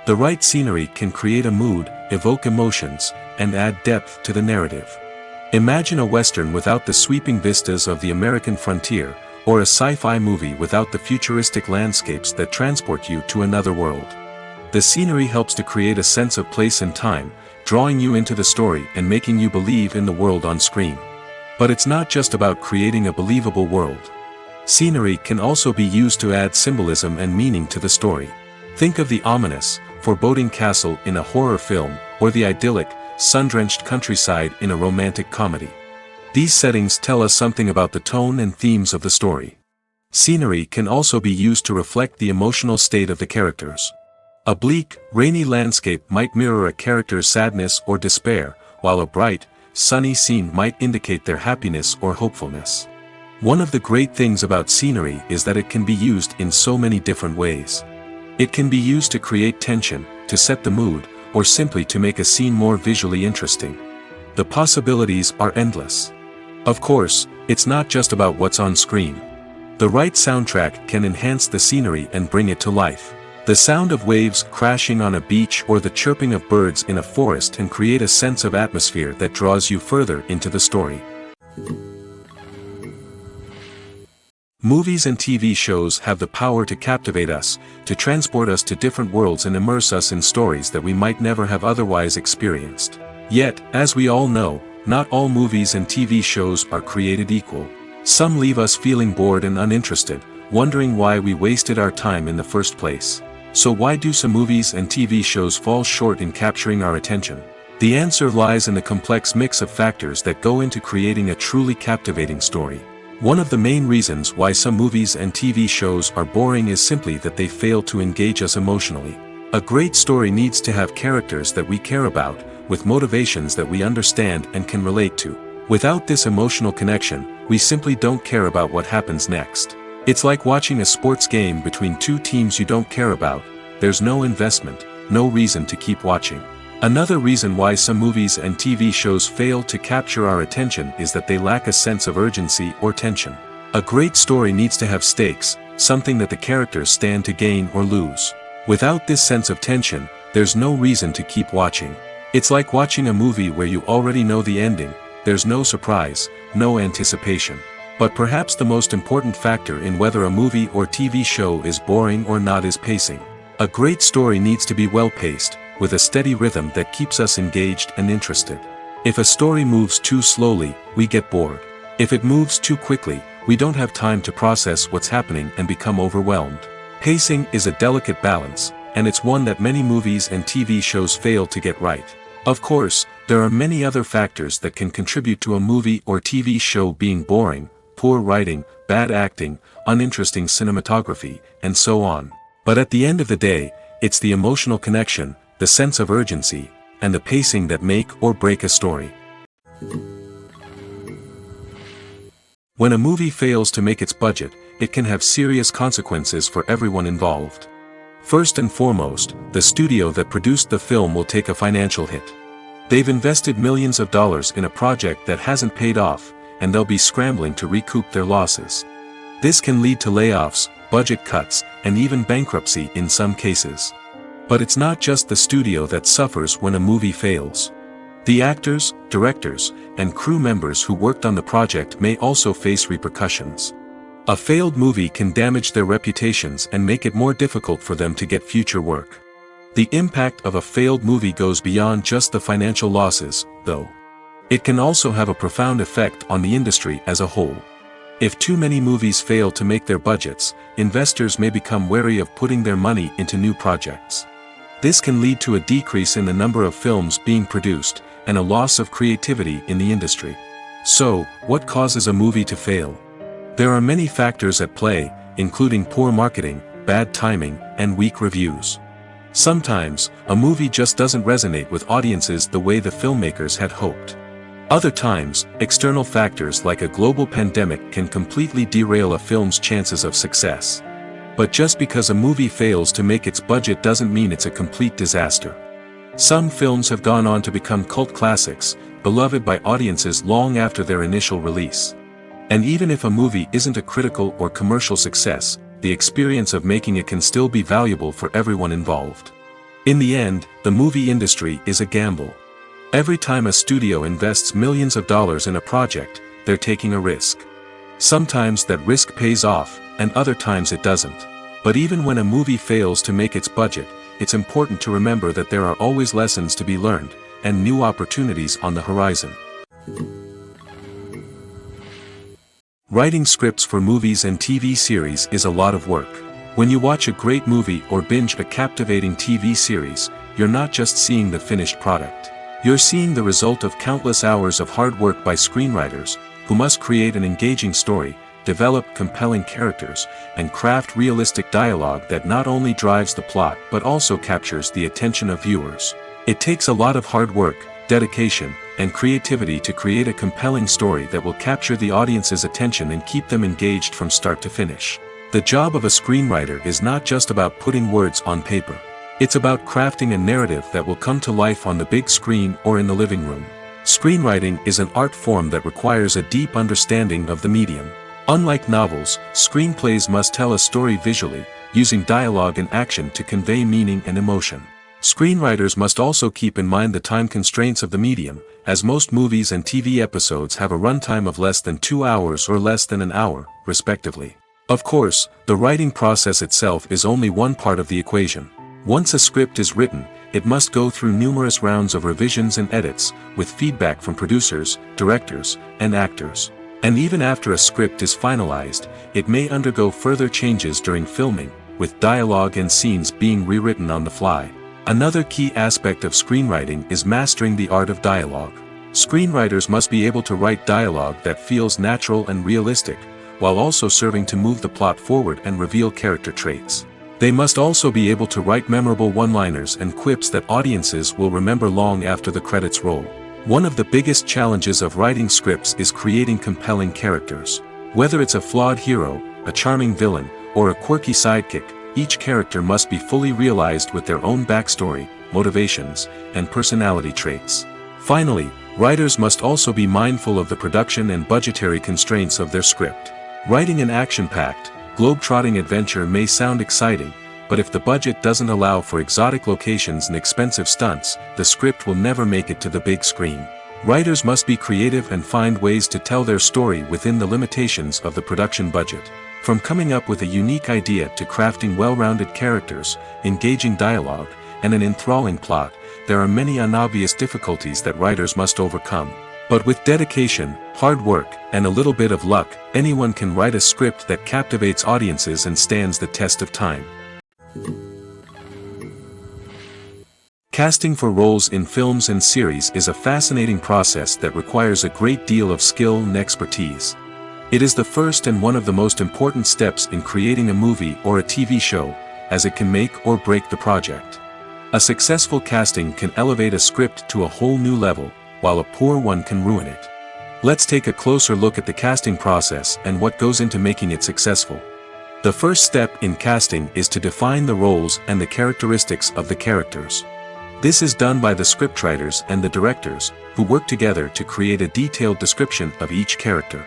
The right scenery can create a mood, evoke emotions, and add depth to the narrative. Imagine a Western without the sweeping vistas of the American frontier, or a sci-fi movie without the futuristic landscapes that transport you to another world. The scenery helps to create a sense of place and time, drawing you into the story and making you believe in the world on screen. But it's not just about creating a believable world. Scenery can also be used to add symbolism and meaning to the story. Think of the ominous, foreboding castle in a horror film, or the idyllic, sun-drenched countryside in a romantic comedy. These settings tell us something about the tone and themes of the story. Scenery can also be used to reflect the emotional state of the characters. A bleak, rainy landscape might mirror a character's sadness or despair, while a bright, sunny scene might indicate their happiness or hopefulness. One of the great things about scenery is that it can be used in so many different ways. It can be used to create tension, to set the mood, or simply to make a scene more visually interesting. The possibilities are endless. Of course, it's not just about what's on screen. The right soundtrack can enhance the scenery and bring it to life. The sound of waves crashing on a beach or the chirping of birds in a forest can create a sense of atmosphere that draws you further into the story. Movies and TV shows have the power to captivate us, to transport us to different worlds and immerse us in stories that we might never have otherwise experienced. Yet, as we all know, not all movies and TV shows are created equal. Some leave us feeling bored and uninterested, wondering why we wasted our time in the first place. So why do some movies and TV shows fall short in capturing our attention? The answer lies in the complex mix of factors that go into creating a truly captivating story. One of the main reasons why some movies and TV shows are boring is simply that they fail to engage us emotionally. A great story needs to have characters that we care about, with motivations that we understand and can relate to. Without this emotional connection, we simply don't care about what happens next. It's like watching a sports game between two teams you don't care about. There's no investment, no reason to keep watching. Another reason why some movies and TV shows fail to capture our attention is that they lack a sense of urgency or tension. A great story needs to have stakes, something that the characters stand to gain or lose. Without this sense of tension, there's no reason to keep watching. It's like watching a movie where you already know the ending, there's no surprise, no anticipation. But perhaps the most important factor in whether a movie or TV show is boring or not is pacing. A great story needs to be well-paced, with a steady rhythm that keeps us engaged and interested. If a story moves too slowly, we get bored. If it moves too quickly, we don't have time to process what's happening and become overwhelmed. Pacing is a delicate balance, and it's one that many movies and TV shows fail to get right. Of course, there are many other factors that can contribute to a movie or TV show being boring: poor writing, bad acting, uninteresting cinematography, and so on. But at the end of the day, it's the emotional connection, the sense of urgency, and the pacing that make or break a story. When a movie fails to make its budget, it can have serious consequences for everyone involved. First and foremost, the studio that produced the film will take a financial hit. They've invested millions of dollars in a project that hasn't paid off, and they'll be scrambling to recoup their losses. This can lead to layoffs, budget cuts, and even bankruptcy in some cases. But it's not just the studio that suffers when a movie fails. The actors, directors, and crew members who worked on the project may also face repercussions. A failed movie can damage their reputations and make it more difficult for them to get future work. The impact of a failed movie goes beyond just the financial losses, though. It can also have a profound effect on the industry as a whole. If too many movies fail to make their budgets, investors may become wary of putting their money into new projects. This can lead to a decrease in the number of films being produced, and a loss of creativity in the industry. So, what causes a movie to fail? There are many factors at play, including poor marketing, bad timing, and weak reviews. Sometimes, a movie just doesn't resonate with audiences the way the filmmakers had hoped. Other times, external factors like a global pandemic can completely derail a film's chances of success. But just because a movie fails to make its budget doesn't mean it's a complete disaster. Some films have gone on to become cult classics, beloved by audiences long after their initial release. And even if a movie isn't a critical or commercial success, the experience of making it can still be valuable for everyone involved. In the end, the movie industry is a gamble. Every time a studio invests millions of dollars in a project, they're taking a risk. Sometimes that risk pays off, and other times it doesn't. But even when a movie fails to make its budget, it's important to remember that there are always lessons to be learned, and new opportunities on the horizon. Writing scripts for movies and TV series is a lot of work. When you watch a great movie or binge a captivating TV series, you're not just seeing the finished product. You're seeing the result of countless hours of hard work by screenwriters, who must create an engaging story, develop compelling characters, and craft realistic dialogue that not only drives the plot but also captures the attention of viewers. It takes a lot of hard work, dedication, and creativity to create a compelling story that will capture the audience's attention and keep them engaged from start to finish. The job of a screenwriter is not just about putting words on paper. It's about crafting a narrative that will come to life on the big screen or in the living room. Screenwriting is an art form that requires a deep understanding of the medium. Unlike novels, screenplays must tell a story visually, using dialogue and action to convey meaning and emotion. Screenwriters must also keep in mind the time constraints of the medium, as most movies and TV episodes have a runtime of less than 2 hours or less than an hour, respectively. Of course, the writing process itself is only one part of the equation. Once a script is written, it must go through numerous rounds of revisions and edits, with feedback from producers, directors, and actors. And even after a script is finalized, it may undergo further changes during filming, with dialogue and scenes being rewritten on the fly. Another key aspect of screenwriting is mastering the art of dialogue. Screenwriters must be able to write dialogue that feels natural and realistic, while also serving to move the plot forward and reveal character traits. They must also be able to write memorable one-liners and quips that audiences will remember long after the credits roll. One of the biggest challenges of writing scripts is creating compelling characters. Whether it's a flawed hero, a charming villain, or a quirky sidekick, each character must be fully realized with their own backstory, motivations, and personality traits. Finally, writers must also be mindful of the production and budgetary constraints of their script. Writing an action-packed, globe-trotting adventure may sound exciting, but if the budget doesn't allow for exotic locations and expensive stunts, the script will never make it to the big screen. Writers must be creative and find ways to tell their story within the limitations of the production budget. From coming up with a unique idea to crafting well-rounded characters, engaging dialogue, and an enthralling plot, there are many unobvious difficulties that writers must overcome. But with dedication, hard work, and a little bit of luck, anyone can write a script that captivates audiences and stands the test of time. Casting for roles in films and series is a fascinating process that requires a great deal of skill and expertise. It is the first and one of the most important steps in creating a movie or a TV show, as it can make or break the project. A successful casting can elevate a script to a whole new level, while a poor one can ruin it. Let's take a closer look at the casting process and what goes into making it successful. The first step in casting is to define the roles and the characteristics of the characters. This is done by the scriptwriters and the directors, who work together to create a detailed description of each character.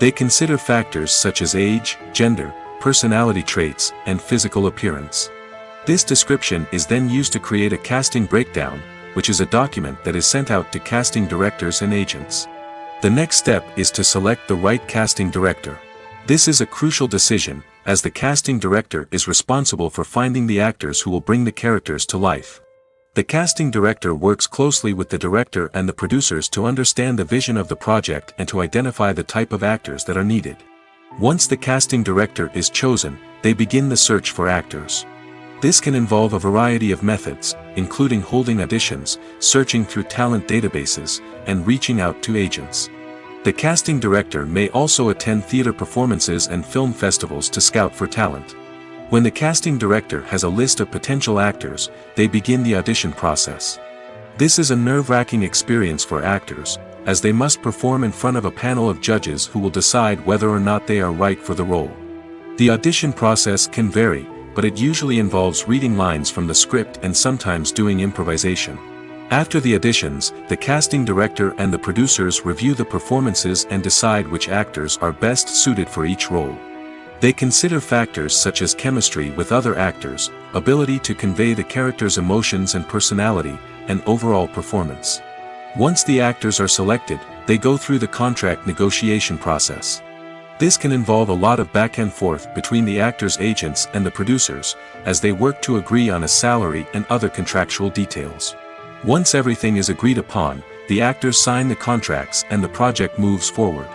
They consider factors such as age, gender, personality traits, and physical appearance. This description is then used to create a casting breakdown, which is a document that is sent out to casting directors and agents. The next step is to select the right casting director. This is a crucial decision, as the casting director is responsible for finding the actors who will bring the characters to life. The casting director works closely with the director and the producers to understand the vision of the project and to identify the type of actors that are needed. Once the casting director is chosen, they begin the search for actors. This can involve a variety of methods, including holding auditions, searching through talent databases, and reaching out to agents. The casting director may also attend theater performances and film festivals to scout for talent. When the casting director has a list of potential actors, they begin the audition process. This is a nerve-wracking experience for actors, as they must perform in front of a panel of judges who will decide whether or not they are right for the role. The audition process can vary, but it usually involves reading lines from the script and sometimes doing improvisation. After the auditions, the casting director and the producers review the performances and decide which actors are best suited for each role. They consider factors such as chemistry with other actors, ability to convey the character's emotions and personality, and overall performance. Once the actors are selected, they go through the contract negotiation process. This can involve a lot of back and forth between the actors' agents and the producers, as they work to agree on a salary and other contractual details. Once everything is agreed upon, the actors sign the contracts and the project moves forward.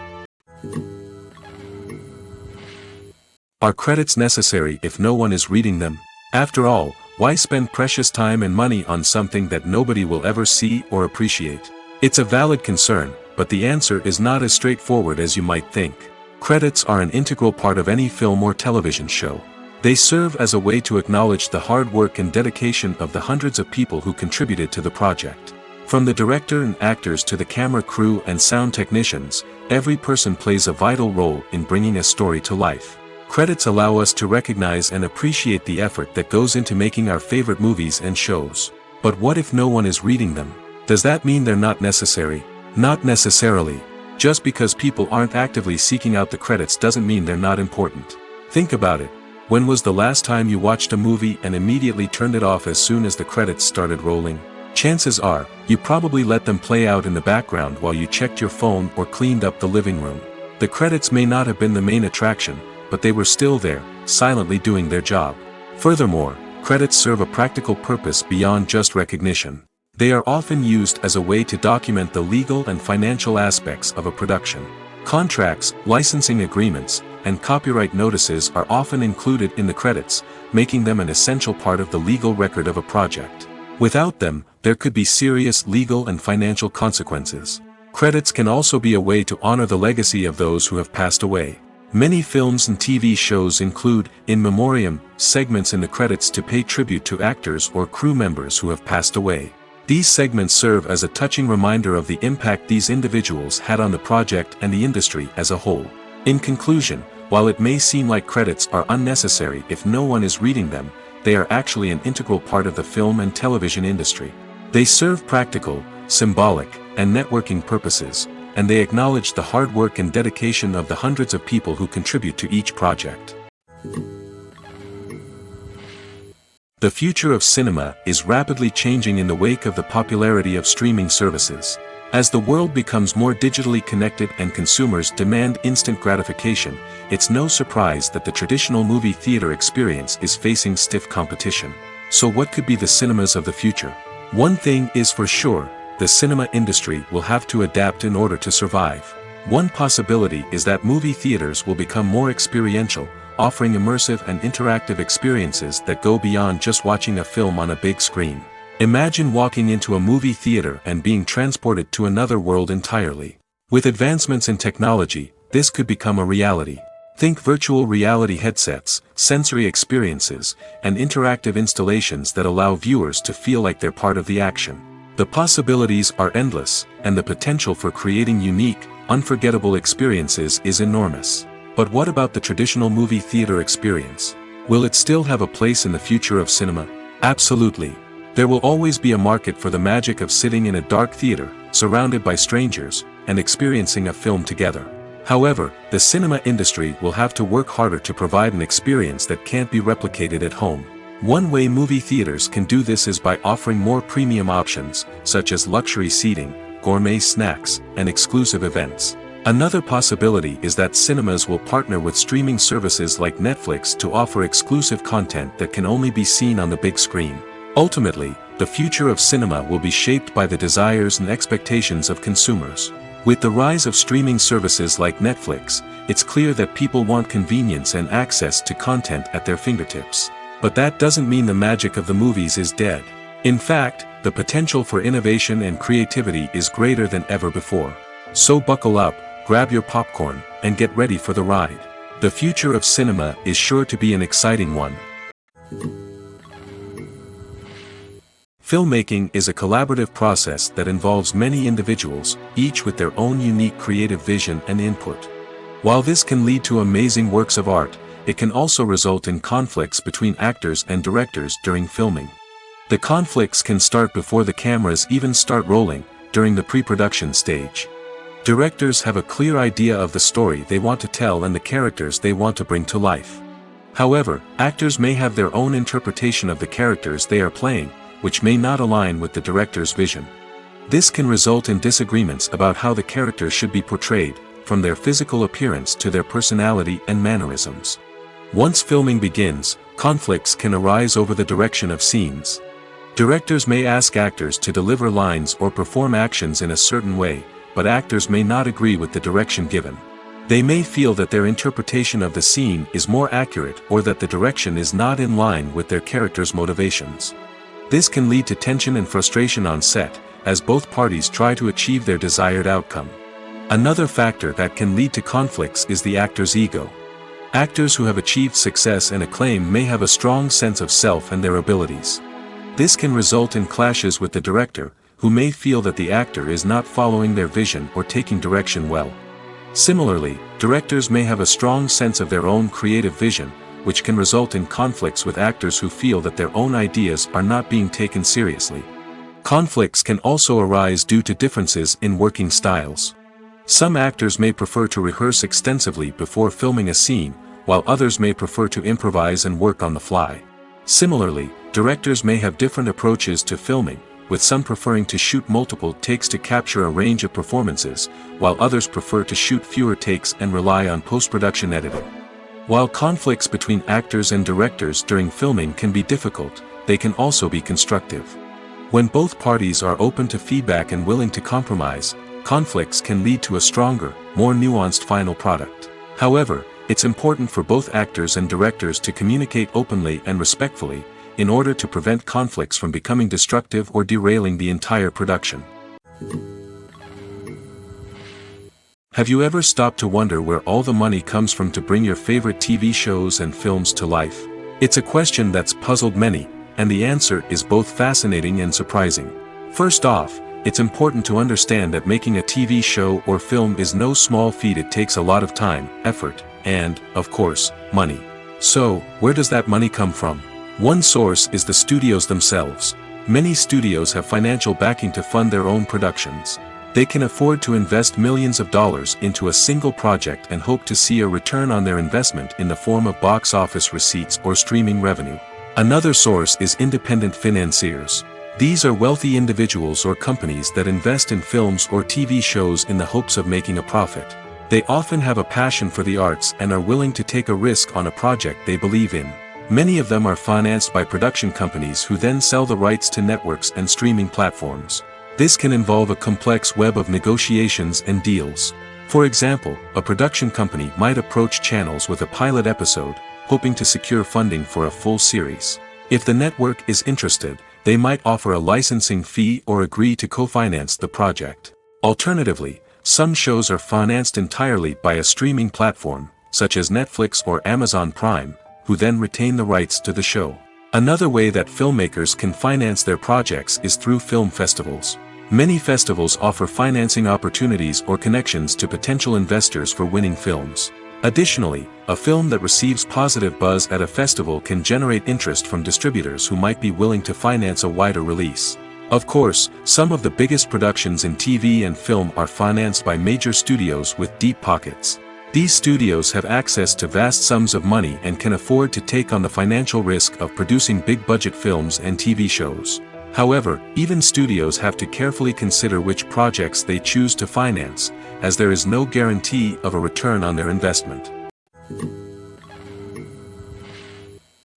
Are credits necessary if no one is reading them? After all, why spend precious time and money on something that nobody will ever see or appreciate? It's a valid concern, but the answer is not as straightforward as you might think. Credits are an integral part of any film or television show. They serve as a way to acknowledge the hard work and dedication of the hundreds of people who contributed to the project. From the director and actors to the camera crew and sound technicians, every person plays a vital role in bringing a story to life. Credits allow us to recognize and appreciate the effort that goes into making our favorite movies and shows. But what if no one is reading them? Does that mean they're not necessary? Not necessarily. Just because people aren't actively seeking out the credits doesn't mean they're not important. Think about it. When was the last time you watched a movie and immediately turned it off as soon as the credits started rolling? Chances are, you probably let them play out in the background while you checked your phone or cleaned up the living room. The credits may not have been the main attraction, but they were still there, silently doing their job. Furthermore, credits serve a practical purpose beyond just recognition. They are often used as a way to document the legal and financial aspects of a production. Contracts, licensing agreements, and copyright notices are often included in the credits, making them an essential part of the legal record of a project. Without them, there could be serious legal and financial consequences. Credits can also be a way to honor the legacy of those who have passed away. Many films and TV shows include, in memoriam, segments in the credits to pay tribute to actors or crew members who have passed away. These segments serve as a touching reminder of the impact these individuals had on the project and the industry as a whole. In conclusion, while it may seem like credits are unnecessary if no one is reading them, they are actually an integral part of the film and television industry. They serve practical, symbolic, and networking purposes, and they acknowledge the hard work and dedication of the hundreds of people who contribute to each project. The future of cinema is rapidly changing in the wake of the popularity of streaming services. As the world becomes more digitally connected and consumers demand instant gratification, it's no surprise that the traditional movie theater experience is facing stiff competition. So what could be the cinemas of the future? One thing is for sure, the cinema industry will have to adapt in order to survive. One possibility is that movie theaters will become more experiential, offering immersive and interactive experiences that go beyond just watching a film on a big screen. Imagine walking into a movie theater and being transported to another world entirely. With advancements in technology, this could become a reality. Think virtual reality headsets, sensory experiences, and interactive installations that allow viewers to feel like they're part of the action. The possibilities are endless, and the potential for creating unique, unforgettable experiences is enormous. But what about the traditional movie theater experience? Will it still have a place in the future of cinema? Absolutely. There will always be a market for the magic of sitting in a dark theater, surrounded by strangers, and experiencing a film together. However, the cinema industry will have to work harder to provide an experience that can't be replicated at home. One way movie theaters can do this is by offering more premium options, such as luxury seating, gourmet snacks, and exclusive events. Another possibility is that cinemas will partner with streaming services like Netflix to offer exclusive content that can only be seen on the big screen. Ultimately, the future of cinema will be shaped by the desires and expectations of consumers. With the rise of streaming services like Netflix, it's clear that people want convenience and access to content at their fingertips. But that doesn't mean the magic of the movies is dead. In fact, the potential for innovation and creativity is greater than ever before. So buckle up, grab your popcorn, and get ready for the ride. The future of cinema is sure to be an exciting one. Filmmaking is a collaborative process that involves many individuals, each with their own unique creative vision and input. While this can lead to amazing works of art, it can also result in conflicts between actors and directors during filming. The conflicts can start before the cameras even start rolling, during the pre-production stage. Directors have a clear idea of the story they want to tell and the characters they want to bring to life. However, actors may have their own interpretation of the characters they are playing, which may not align with the director's vision. This can result in disagreements about how the characters should be portrayed, from their physical appearance to their personality and mannerisms. Once filming begins, conflicts can arise over the direction of scenes. Directors may ask actors to deliver lines or perform actions in a certain way, but actors may not agree with the direction given. They may feel that their interpretation of the scene is more accurate or that the direction is not in line with their character's motivations. This can lead to tension and frustration on set, as both parties try to achieve their desired outcome. Another factor that can lead to conflicts is the actor's ego. Actors who have achieved success and acclaim may have a strong sense of self and their abilities. This can result in clashes with the director, who may feel that the actor is not following their vision or taking direction well. Similarly, directors may have a strong sense of their own creative vision, which can result in conflicts with actors who feel that their own ideas are not being taken seriously. Conflicts can also arise due to differences in working styles. Some actors may prefer to rehearse extensively before filming a scene, while others may prefer to improvise and work on the fly. Similarly, directors may have different approaches to filming, with some preferring to shoot multiple takes to capture a range of performances, while others prefer to shoot fewer takes and rely on post-production editing. While conflicts between actors and directors during filming can be difficult, they can also be constructive. When both parties are open to feedback and willing to compromise, conflicts can lead to a stronger, more nuanced final product. However, it's important for both actors and directors to communicate openly and respectfully, in order to prevent conflicts from becoming destructive or derailing the entire production. Have you ever stopped to wonder where all the money comes from to bring your favorite TV shows and films to life? It's a question that's puzzled many, and the answer is both fascinating and surprising. First off, it's important to understand that making a TV show or film is no small feat. It takes a lot of time, effort, and, of course, money. So, where does that money come from? One source is the studios themselves. Many studios have financial backing to fund their own productions. They can afford to invest millions of dollars into a single project and hope to see a return on their investment in the form of box office receipts or streaming revenue. Another source is independent financiers. These are wealthy individuals or companies that invest in films or TV shows in the hopes of making a profit. They often have a passion for the arts and are willing to take a risk on a project they believe in. Many of them are financed by production companies who then sell the rights to networks and streaming platforms. This can involve a complex web of negotiations and deals. For example, a production company might approach channels with a pilot episode, hoping to secure funding for a full series. If the network is interested, they might offer a licensing fee or agree to co-finance the project. Alternatively, some shows are financed entirely by a streaming platform, such as Netflix or Amazon Prime, who then retain the rights to the show. Another way that filmmakers can finance their projects is through film festivals. Many festivals offer financing opportunities or connections to potential investors for winning films. Additionally, a film that receives positive buzz at a festival can generate interest from distributors who might be willing to finance a wider release. Of course, some of the biggest productions in TV and film are financed by major studios with deep pockets. These studios have access to vast sums of money and can afford to take on the financial risk of producing big-budget films and TV shows. However, even studios have to carefully consider which projects they choose to finance, as there is no guarantee of a return on their investment.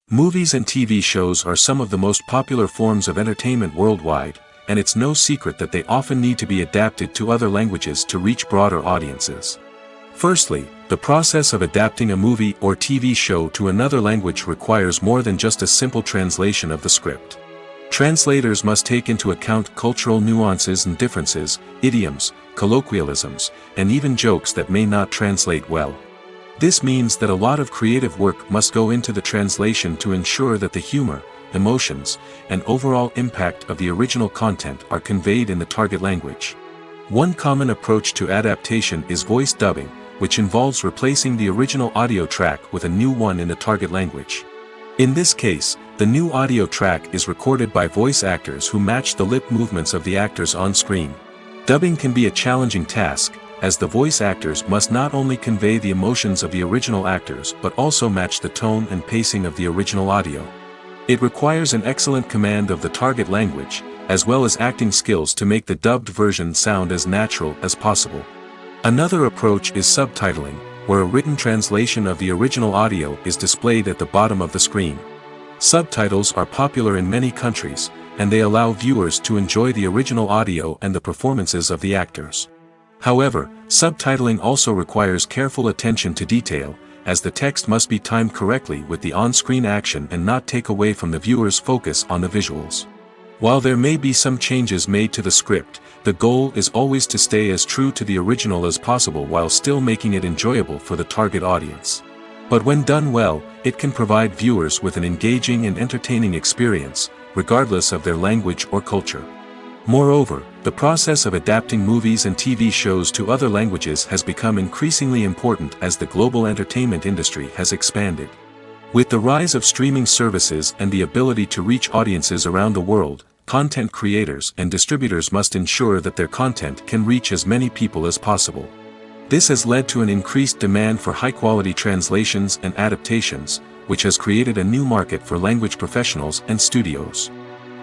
Movies and TV shows are some of the most popular forms of entertainment worldwide, and it's no secret that they often need to be adapted to other languages to reach broader audiences. Firstly, the process of adapting a movie or TV show to another language requires more than just a simple translation of the script. Translators must take into account cultural nuances and differences, idioms, colloquialisms, and even jokes that may not translate well. This means that a lot of creative work must go into the translation to ensure that the humor, emotions, and overall impact of the original content are conveyed in the target language. One common approach to adaptation is voice dubbing, which involves replacing the original audio track with a new one in the target language. In this case, the new audio track is recorded by voice actors who match the lip movements of the actors on screen. Dubbing can be a challenging task, as the voice actors must not only convey the emotions of the original actors but also match the tone and pacing of the original audio. It requires an excellent command of the target language, as well as acting skills to make the dubbed version sound as natural as possible. Another approach is subtitling, where a written translation of the original audio is displayed at the bottom of the screen. Subtitles are popular in many countries, and they allow viewers to enjoy the original audio and the performances of the actors. However, subtitling also requires careful attention to detail, as the text must be timed correctly with the on-screen action and not take away from the viewer's focus on the visuals. While there may be some changes made to the script, the goal is always to stay as true to the original as possible while still making it enjoyable for the target audience. But when done well, it can provide viewers with an engaging and entertaining experience, regardless of their language or culture. Moreover, the process of adapting movies and TV shows to other languages has become increasingly important as the global entertainment industry has expanded. With the rise of streaming services and the ability to reach audiences around the world, content creators and distributors must ensure that their content can reach as many people as possible. This has led to an increased demand for high-quality translations and adaptations, which has created a new market for language professionals and studios.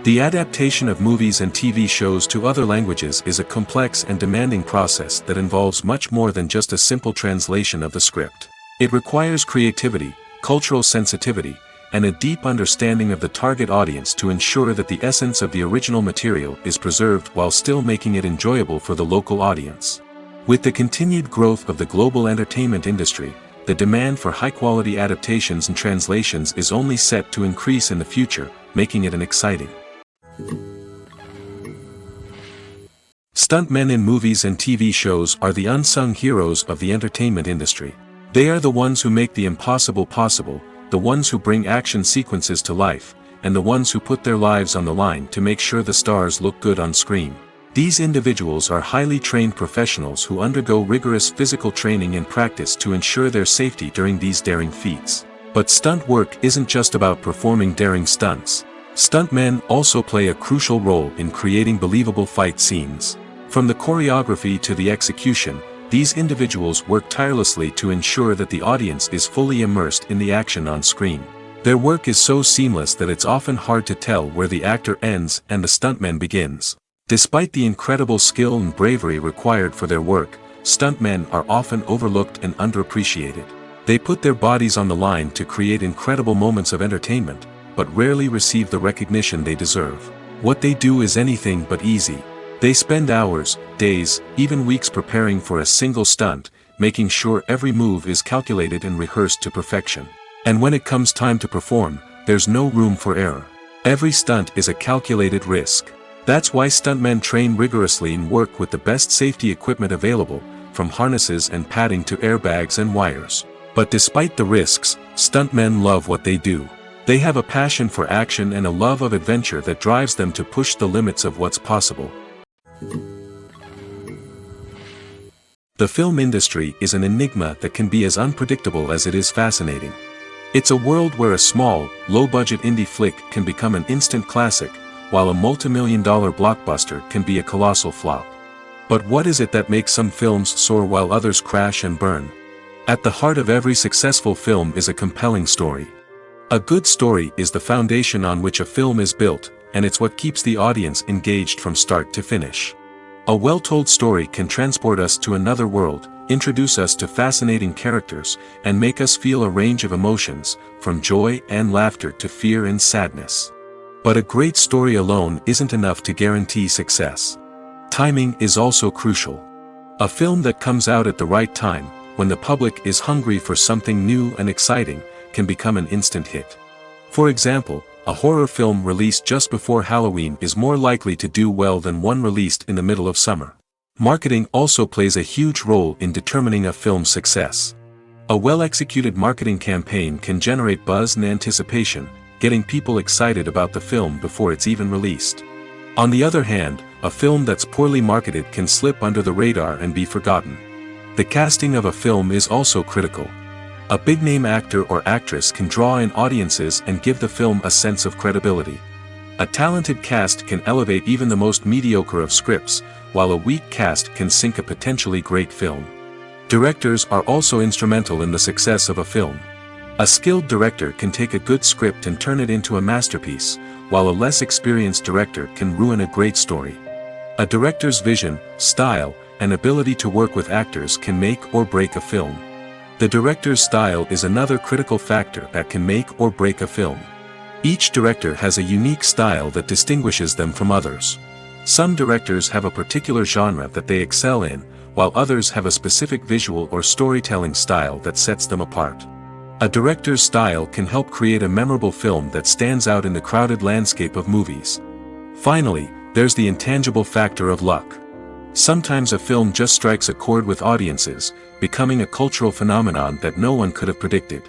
The adaptation of movies and TV shows to other languages is a complex and demanding process that involves much more than just a simple translation of the script. It requires creativity, cultural sensitivity, and a deep understanding of the target audience to ensure that the essence of the original material is preserved while still making it enjoyable for the local audience. With the continued growth of the global entertainment industry, the demand for high-quality adaptations and translations is only set to increase in the future, making it an exciting. Stuntmen in movies and TV shows are the unsung heroes of the entertainment industry. They are the ones who make the impossible possible, the ones who bring action sequences to life, and the ones who put their lives on the line to make sure the stars look good on screen. These individuals are highly trained professionals who undergo rigorous physical training and practice to ensure their safety during these daring feats. But stunt work isn't just about performing daring stunts. Stuntmen also play a crucial role in creating believable fight scenes. From the choreography to the execution, these individuals work tirelessly to ensure that the audience is fully immersed in the action on screen. Their work is so seamless that it's often hard to tell where the actor ends and the stuntman begins. Despite the incredible skill and bravery required for their work, stuntmen are often overlooked and underappreciated. They put their bodies on the line to create incredible moments of entertainment, but rarely receive the recognition they deserve. What they do is anything but easy. They spend hours, days, even weeks preparing for a single stunt, making sure every move is calculated and rehearsed to perfection. And when it comes time to perform, there's no room for error. Every stunt is a calculated risk. That's why stuntmen train rigorously and work with the best safety equipment available, from harnesses and padding to airbags and wires. But despite the risks, stuntmen love what they do. They have a passion for action and a love of adventure that drives them to push the limits of what's possible. The film industry is an enigma that can be as unpredictable as it is fascinating. It's a world where a small, low-budget indie flick can become an instant classic, while a multi-million-dollar blockbuster can be a colossal flop. But what is it that makes some films soar while others crash and burn? At the heart of every successful film is a compelling story. A good story is the foundation on which a film is built, and it's what keeps the audience engaged from start to finish. A well-told story can transport us to another world, introduce us to fascinating characters, and make us feel a range of emotions, from joy and laughter to fear and sadness. But a great story alone isn't enough to guarantee success. Timing is also crucial. A film that comes out at the right time, when the public is hungry for something new and exciting, can become an instant hit. For example, a horror film released just before Halloween is more likely to do well than one released in the middle of summer. Marketing also plays a huge role in determining a film's success. A well-executed marketing campaign can generate buzz and anticipation, getting people excited about the film before it's even released. On the other hand, a film that's poorly marketed can slip under the radar and be forgotten. The casting of a film is also critical. A big-name actor or actress can draw in audiences and give the film a sense of credibility. A talented cast can elevate even the most mediocre of scripts, while a weak cast can sink a potentially great film. Directors are also instrumental in the success of a film. A skilled director can take a good script and turn it into a masterpiece, while a less experienced director can ruin a great story. A director's vision, style, and ability to work with actors can make or break a film. The director's style is another critical factor that can make or break a film. Each director has a unique style that distinguishes them from others. Some directors have a particular genre that they excel in, while others have a specific visual or storytelling style that sets them apart. A director's style can help create a memorable film that stands out in the crowded landscape of movies. Finally, there's the intangible factor of luck. Sometimes a film just strikes a chord with audiences, becoming a cultural phenomenon that no one could have predicted.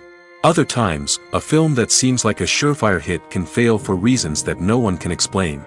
Other times, a film that seems like a surefire hit can fail for reasons that no one can explain.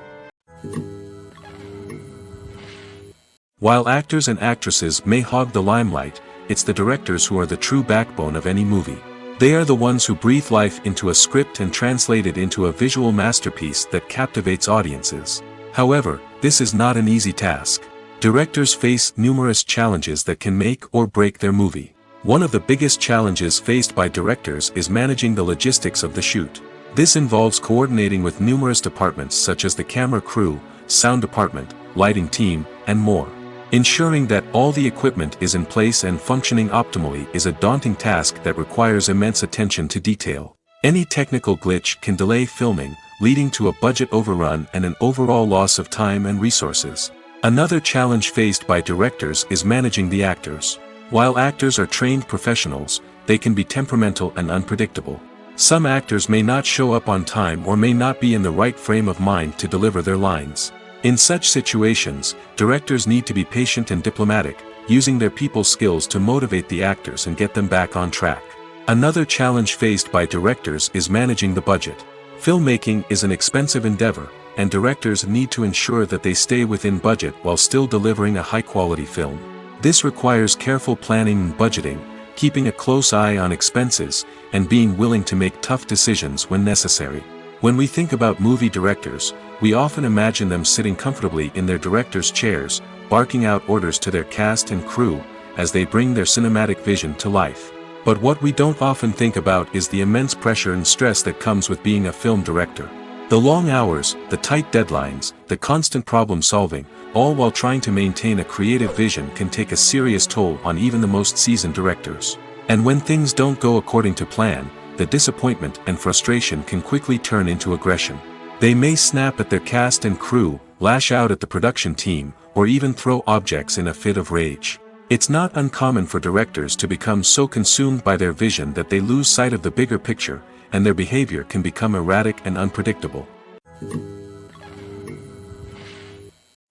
While actors and actresses may hog the limelight, it's the directors who are the true backbone of any movie. They are the ones who breathe life into a script and translate it into a visual masterpiece that captivates audiences. However, this is not an easy task. Directors face numerous challenges that can make or break their movie. One of the biggest challenges faced by directors is managing the logistics of the shoot. This involves coordinating with numerous departments such as the camera crew, sound department, lighting team, and more. Ensuring that all the equipment is in place and functioning optimally is a daunting task that requires immense attention to detail. Any technical glitch can delay filming, leading to a budget overrun and an overall loss of time and resources. Another challenge faced by directors is managing the actors. While actors are trained professionals, they can be temperamental and unpredictable. Some actors may not show up on time or may not be in the right frame of mind to deliver their lines. In such situations, directors need to be patient and diplomatic, using their people skills to motivate the actors and get them back on track. Another challenge faced by directors is managing the budget. Filmmaking is an expensive endeavor, and directors need to ensure that they stay within budget while still delivering a high-quality film. This requires careful planning and budgeting, keeping a close eye on expenses, and being willing to make tough decisions when necessary. When we think about movie directors, we often imagine them sitting comfortably in their director's chairs, barking out orders to their cast and crew, as they bring their cinematic vision to life. But what we don't often think about is the immense pressure and stress that comes with being a film director. The long hours, the tight deadlines, the constant problem solving, all while trying to maintain a creative vision can take a serious toll on even the most seasoned directors. And when things don't go according to plan, the disappointment and frustration can quickly turn into aggression. They may snap at their cast and crew, lash out at the production team, or even throw objects in a fit of rage. It's not uncommon for directors to become so consumed by their vision that they lose sight of the bigger picture, and their behavior can become erratic and unpredictable.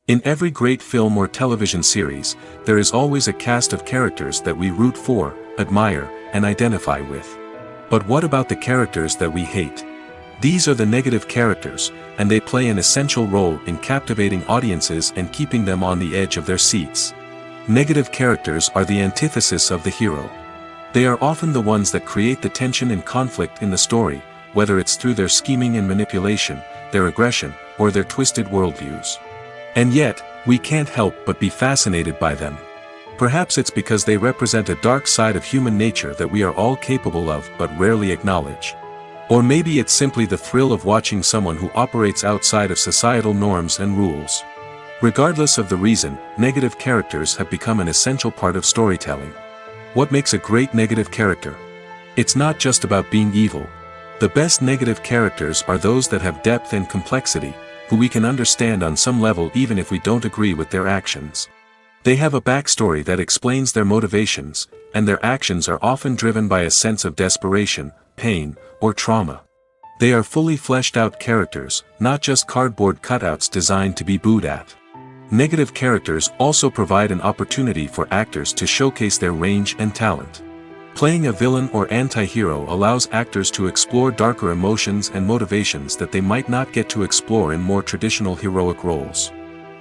In every great film or television series, there is always a cast of characters that we root for, admire, and identify with. But what about the characters that we hate? These are the negative characters, and they play an essential role in captivating audiences and keeping them on the edge of their seats. Negative characters are the antithesis of the hero. They are often the ones that create the tension and conflict in the story, whether it's through their scheming and manipulation, their aggression, or their twisted worldviews. And yet, we can't help but be fascinated by them. Perhaps it's because they represent a dark side of human nature that we are all capable of but rarely acknowledge. Or maybe it's simply the thrill of watching someone who operates outside of societal norms and rules. Regardless of the reason, negative characters have become an essential part of storytelling. What makes a great negative character? It's not just about being evil. The best negative characters are those that have depth and complexity, who we can understand on some level even if we don't agree with their actions. They have a backstory that explains their motivations, and their actions are often driven by a sense of desperation, pain, or trauma. They are fully fleshed out characters, not just cardboard cutouts designed to be booed at. Negative characters also provide an opportunity for actors to showcase their range and talent. Playing a villain or anti-hero allows actors to explore darker emotions and motivations that they might not get to explore in more traditional heroic roles.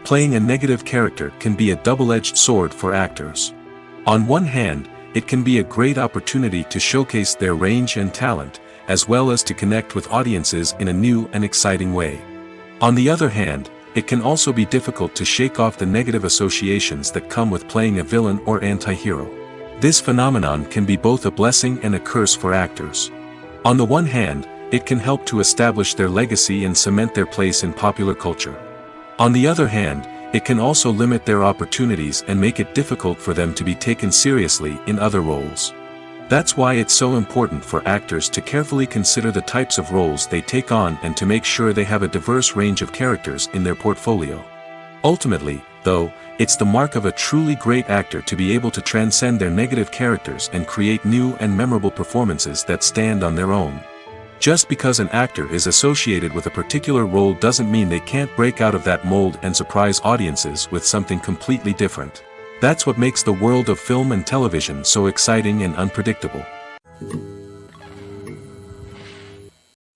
Playing a negative character can be a double-edged sword for actors. On one hand, it can be a great opportunity to showcase their range and talent, as well as to connect with audiences in a new and exciting way. On the other hand, it can also be difficult to shake off the negative associations that come with playing a villain or anti-hero. This phenomenon can be both a blessing and a curse for actors. On the one hand, it can help to establish their legacy and cement their place in popular culture. On the other hand, it can also limit their opportunities and make it difficult for them to be taken seriously in other roles. That's why it's so important for actors to carefully consider the types of roles they take on and to make sure they have a diverse range of characters in their portfolio. Ultimately, though, it's the mark of a truly great actor to be able to transcend their negative characters and create new and memorable performances that stand on their own. Just because an actor is associated with a particular role doesn't mean they can't break out of that mold and surprise audiences with something completely different. That's what makes the world of film and television so exciting and unpredictable.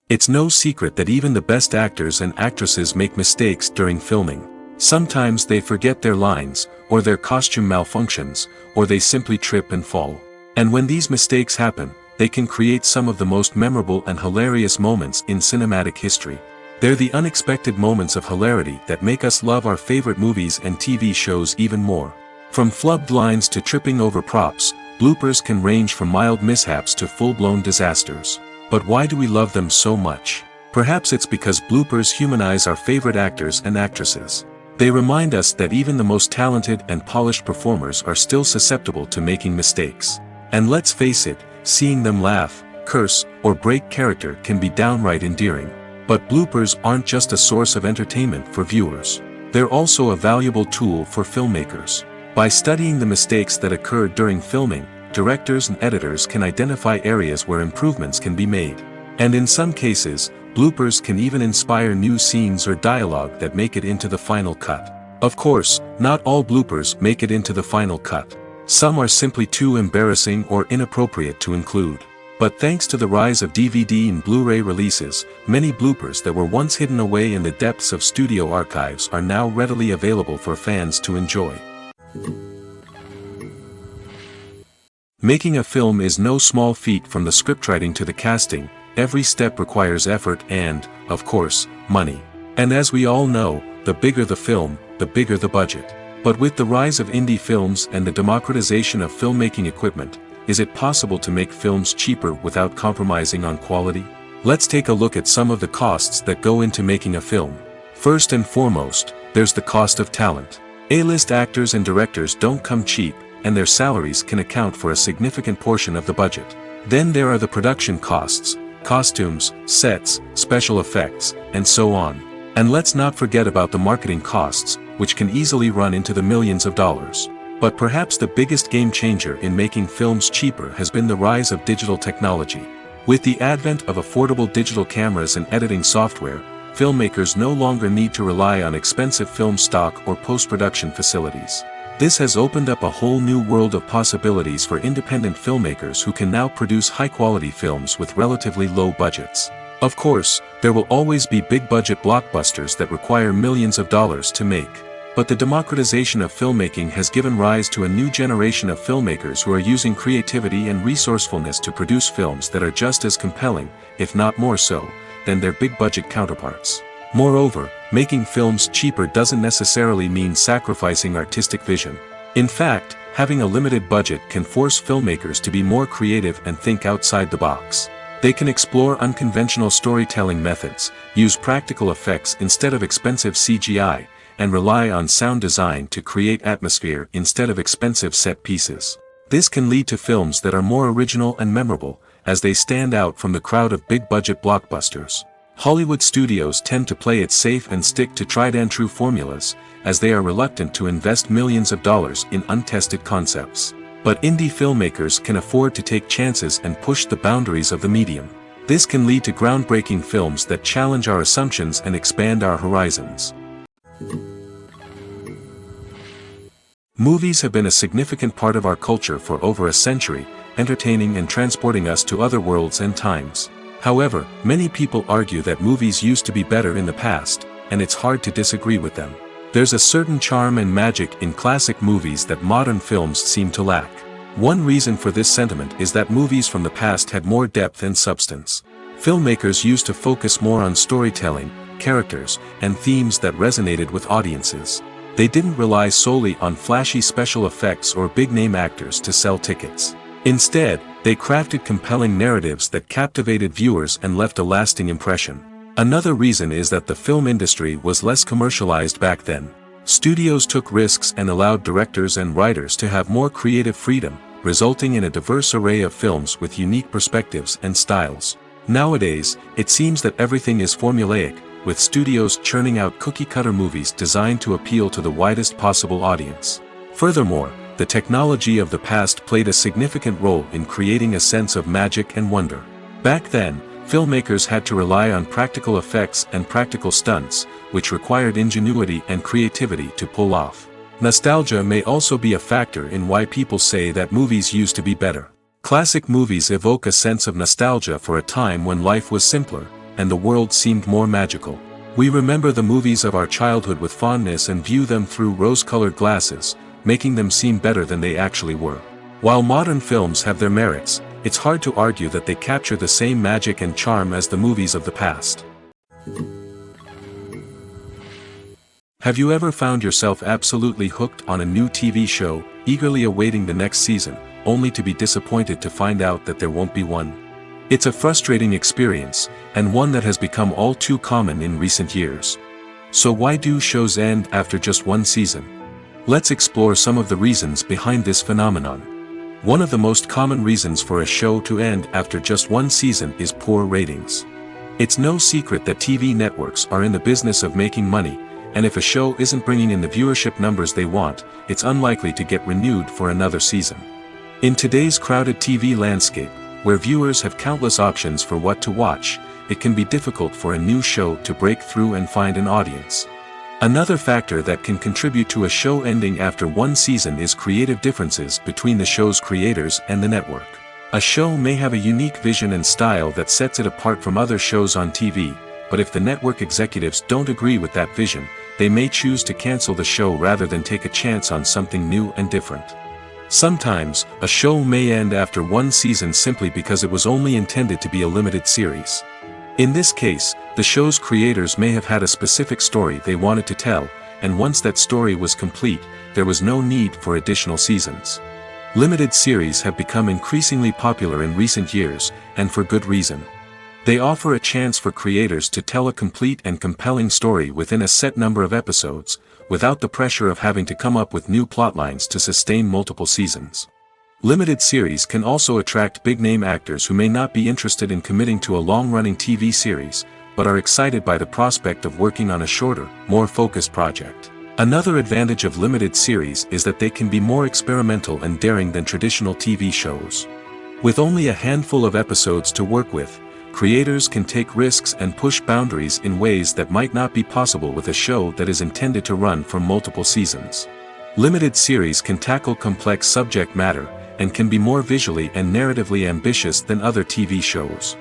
It's no secret that even the best actors and actresses make mistakes during filming. Sometimes they forget their lines, or their costume malfunctions, or they simply trip and fall. And when these mistakes happen, they can create some of the most memorable and hilarious moments in cinematic history. They're the unexpected moments of hilarity that make us love our favorite movies and TV shows even more. From flubbed lines to tripping over props, bloopers can range from mild mishaps to full-blown disasters. But why do we love them so much? Perhaps it's because bloopers humanize our favorite actors and actresses. They remind us that even the most talented and polished performers are still susceptible to making mistakes. And let's face it, seeing them laugh, curse, or break character can be downright endearing. But bloopers aren't just a source of entertainment for viewers. They're also a valuable tool for filmmakers. By studying the mistakes that occurred during filming, directors and editors can identify areas where improvements can be made. And in some cases, bloopers can even inspire new scenes or dialogue that make it into the final cut. Of course, not all bloopers make it into the final cut. Some are simply too embarrassing or inappropriate to include. But thanks to the rise of DVD and Blu-ray releases, many bloopers that were once hidden away in the depths of studio archives are now readily available for fans to enjoy. Making a film is no small feat. From the scriptwriting to the casting, every step requires effort and, of course, money. And as we all know, the bigger the film, the bigger the budget. But with the rise of indie films and the democratization of filmmaking equipment, is it possible to make films cheaper without compromising on quality? Let's take a look at some of the costs that go into making a film. First and foremost, there's the cost of talent. A-list actors and directors don't come cheap, and their salaries can account for a significant portion of the budget. Then there are the production costs, costumes, sets, special effects, and so on. And let's not forget about the marketing costs, which can easily run into the millions of dollars. But perhaps the biggest game changer in making films cheaper has been the rise of digital technology. With the advent of affordable digital cameras and editing software, filmmakers no longer need to rely on expensive film stock or post-production facilities. This has opened up a whole new world of possibilities for independent filmmakers who can now produce high-quality films with relatively low budgets. Of course, there will always be big-budget blockbusters that require millions of dollars to make. But the democratization of filmmaking has given rise to a new generation of filmmakers who are using creativity and resourcefulness to produce films that are just as compelling, if not more so, than their big-budget counterparts. Moreover, making films cheaper doesn't necessarily mean sacrificing artistic vision. In fact, having a limited budget can force filmmakers to be more creative and think outside the box. They can explore unconventional storytelling methods, use practical effects instead of expensive CGI, and rely on sound design to create atmosphere instead of expensive set pieces. This can lead to films that are more original and memorable, as they stand out from the crowd of big-budget blockbusters. Hollywood studios tend to play it safe and stick to tried-and-true formulas, as they are reluctant to invest millions of dollars in untested concepts. But indie filmmakers can afford to take chances and push the boundaries of the medium. This can lead to groundbreaking films that challenge our assumptions and expand our horizons. Movies have been a significant part of our culture for over a century, entertaining and transporting us to other worlds and times. However, many people argue that movies used to be better in the past, and it's hard to disagree with them. There's a certain charm and magic in classic movies that modern films seem to lack. One reason for this sentiment is that movies from the past had more depth and substance. Filmmakers used to focus more on storytelling, characters, and themes that resonated with audiences. They didn't rely solely on flashy special effects or big-name actors to sell tickets. Instead, they crafted compelling narratives that captivated viewers and left a lasting impression. Another reason is that the film industry was less commercialized back then. Studios took risks and allowed directors and writers to have more creative freedom, resulting in a diverse array of films with unique perspectives and styles. Nowadays, it seems that everything is formulaic, with studios churning out cookie-cutter movies designed to appeal to the widest possible audience. Furthermore, the technology of the past played a significant role in creating a sense of magic and wonder. Back then, filmmakers had to rely on practical effects and practical stunts, which required ingenuity and creativity to pull off. Nostalgia may also be a factor in why people say that movies used to be better. Classic movies evoke a sense of nostalgia for a time when life was simpler, and the world seemed more magical. We remember the movies of our childhood with fondness and view them through rose-colored glasses, making them seem better than they actually were. While modern films have their merits, it's hard to argue that they capture the same magic and charm as the movies of the past. Have you ever found yourself absolutely hooked on a new TV show, eagerly awaiting the next season, only to be disappointed to find out that there won't be one? It's a frustrating experience, and one that has become all too common in recent years. So why do shows end after just one season? Let's explore some of the reasons behind this phenomenon. One of the most common reasons for a show to end after just one season is poor ratings. It's no secret that TV networks are in the business of making money, and if a show isn't bringing in the viewership numbers they want, it's unlikely to get renewed for another season. In today's crowded TV landscape, where viewers have countless options for what to watch, it can be difficult for a new show to break through and find an audience. Another factor that can contribute to a show ending after one season is creative differences between the show's creators and the network. A show may have a unique vision and style that sets it apart from other shows on TV, but if the network executives don't agree with that vision, they may choose to cancel the show rather than take a chance on something new and different. Sometimes, a show may end after one season simply because it was only intended to be a limited series. In this case, the show's creators may have had a specific story they wanted to tell, and once that story was complete, there was no need for additional seasons. Limited series have become increasingly popular in recent years, and for good reason. They offer a chance for creators to tell a complete and compelling story within a set number of episodes, without the pressure of having to come up with new plotlines to sustain multiple seasons. Limited series can also attract big-name actors who may not be interested in committing to a long-running TV series, but are excited by the prospect of working on a shorter, more focused project. Another advantage of limited series is that they can be more experimental and daring than traditional TV shows. With only a handful of episodes to work with, creators can take risks and push boundaries in ways that might not be possible with a show that is intended to run for multiple seasons. Limited series can tackle complex subject matter, and can be more visually and narratively ambitious than other TV shows.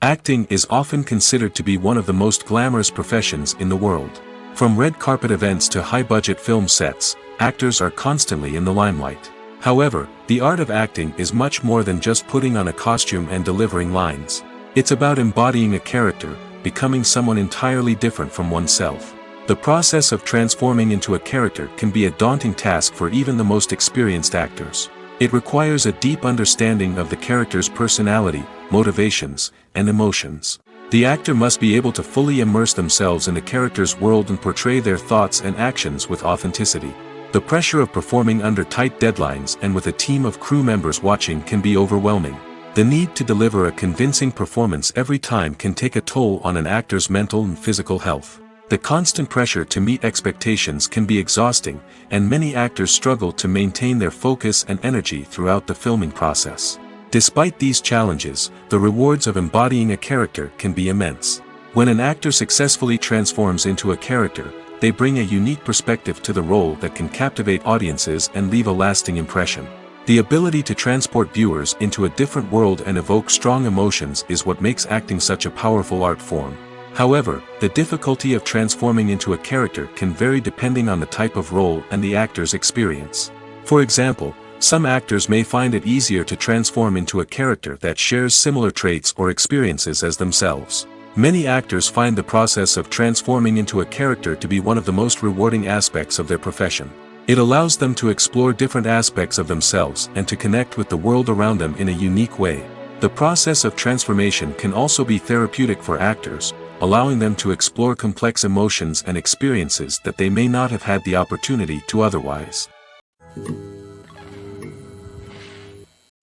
Acting is often considered to be one of the most glamorous professions in the world. From red carpet events to high-budget film sets, actors are constantly in the limelight. However, the art of acting is much more than just putting on a costume and delivering lines. It's about embodying a character, becoming someone entirely different from oneself. The process of transforming into a character can be a daunting task for even the most experienced actors. It requires a deep understanding of the character's personality, motivations, and emotions. The actor must be able to fully immerse themselves in the character's world and portray their thoughts and actions with authenticity. The pressure of performing under tight deadlines and with a team of crew members watching can be overwhelming. The need to deliver a convincing performance every time can take a toll on an actor's mental and physical health. The constant pressure to meet expectations can be exhausting, and many actors struggle to maintain their focus and energy throughout the filming process. Despite these challenges, the rewards of embodying a character can be immense. When an actor successfully transforms into a character, they bring a unique perspective to the role that can captivate audiences and leave a lasting impression. The ability to transport viewers into a different world and evoke strong emotions is what makes acting such a powerful art form. However, the difficulty of transforming into a character can vary depending on the type of role and the actor's experience. For example, some actors may find it easier to transform into a character that shares similar traits or experiences as themselves. Many actors find the process of transforming into a character to be one of the most rewarding aspects of their profession. It allows them to explore different aspects of themselves and to connect with the world around them in a unique way. The process of transformation can also be therapeutic for actors, allowing them to explore complex emotions and experiences that they may not have had the opportunity to otherwise.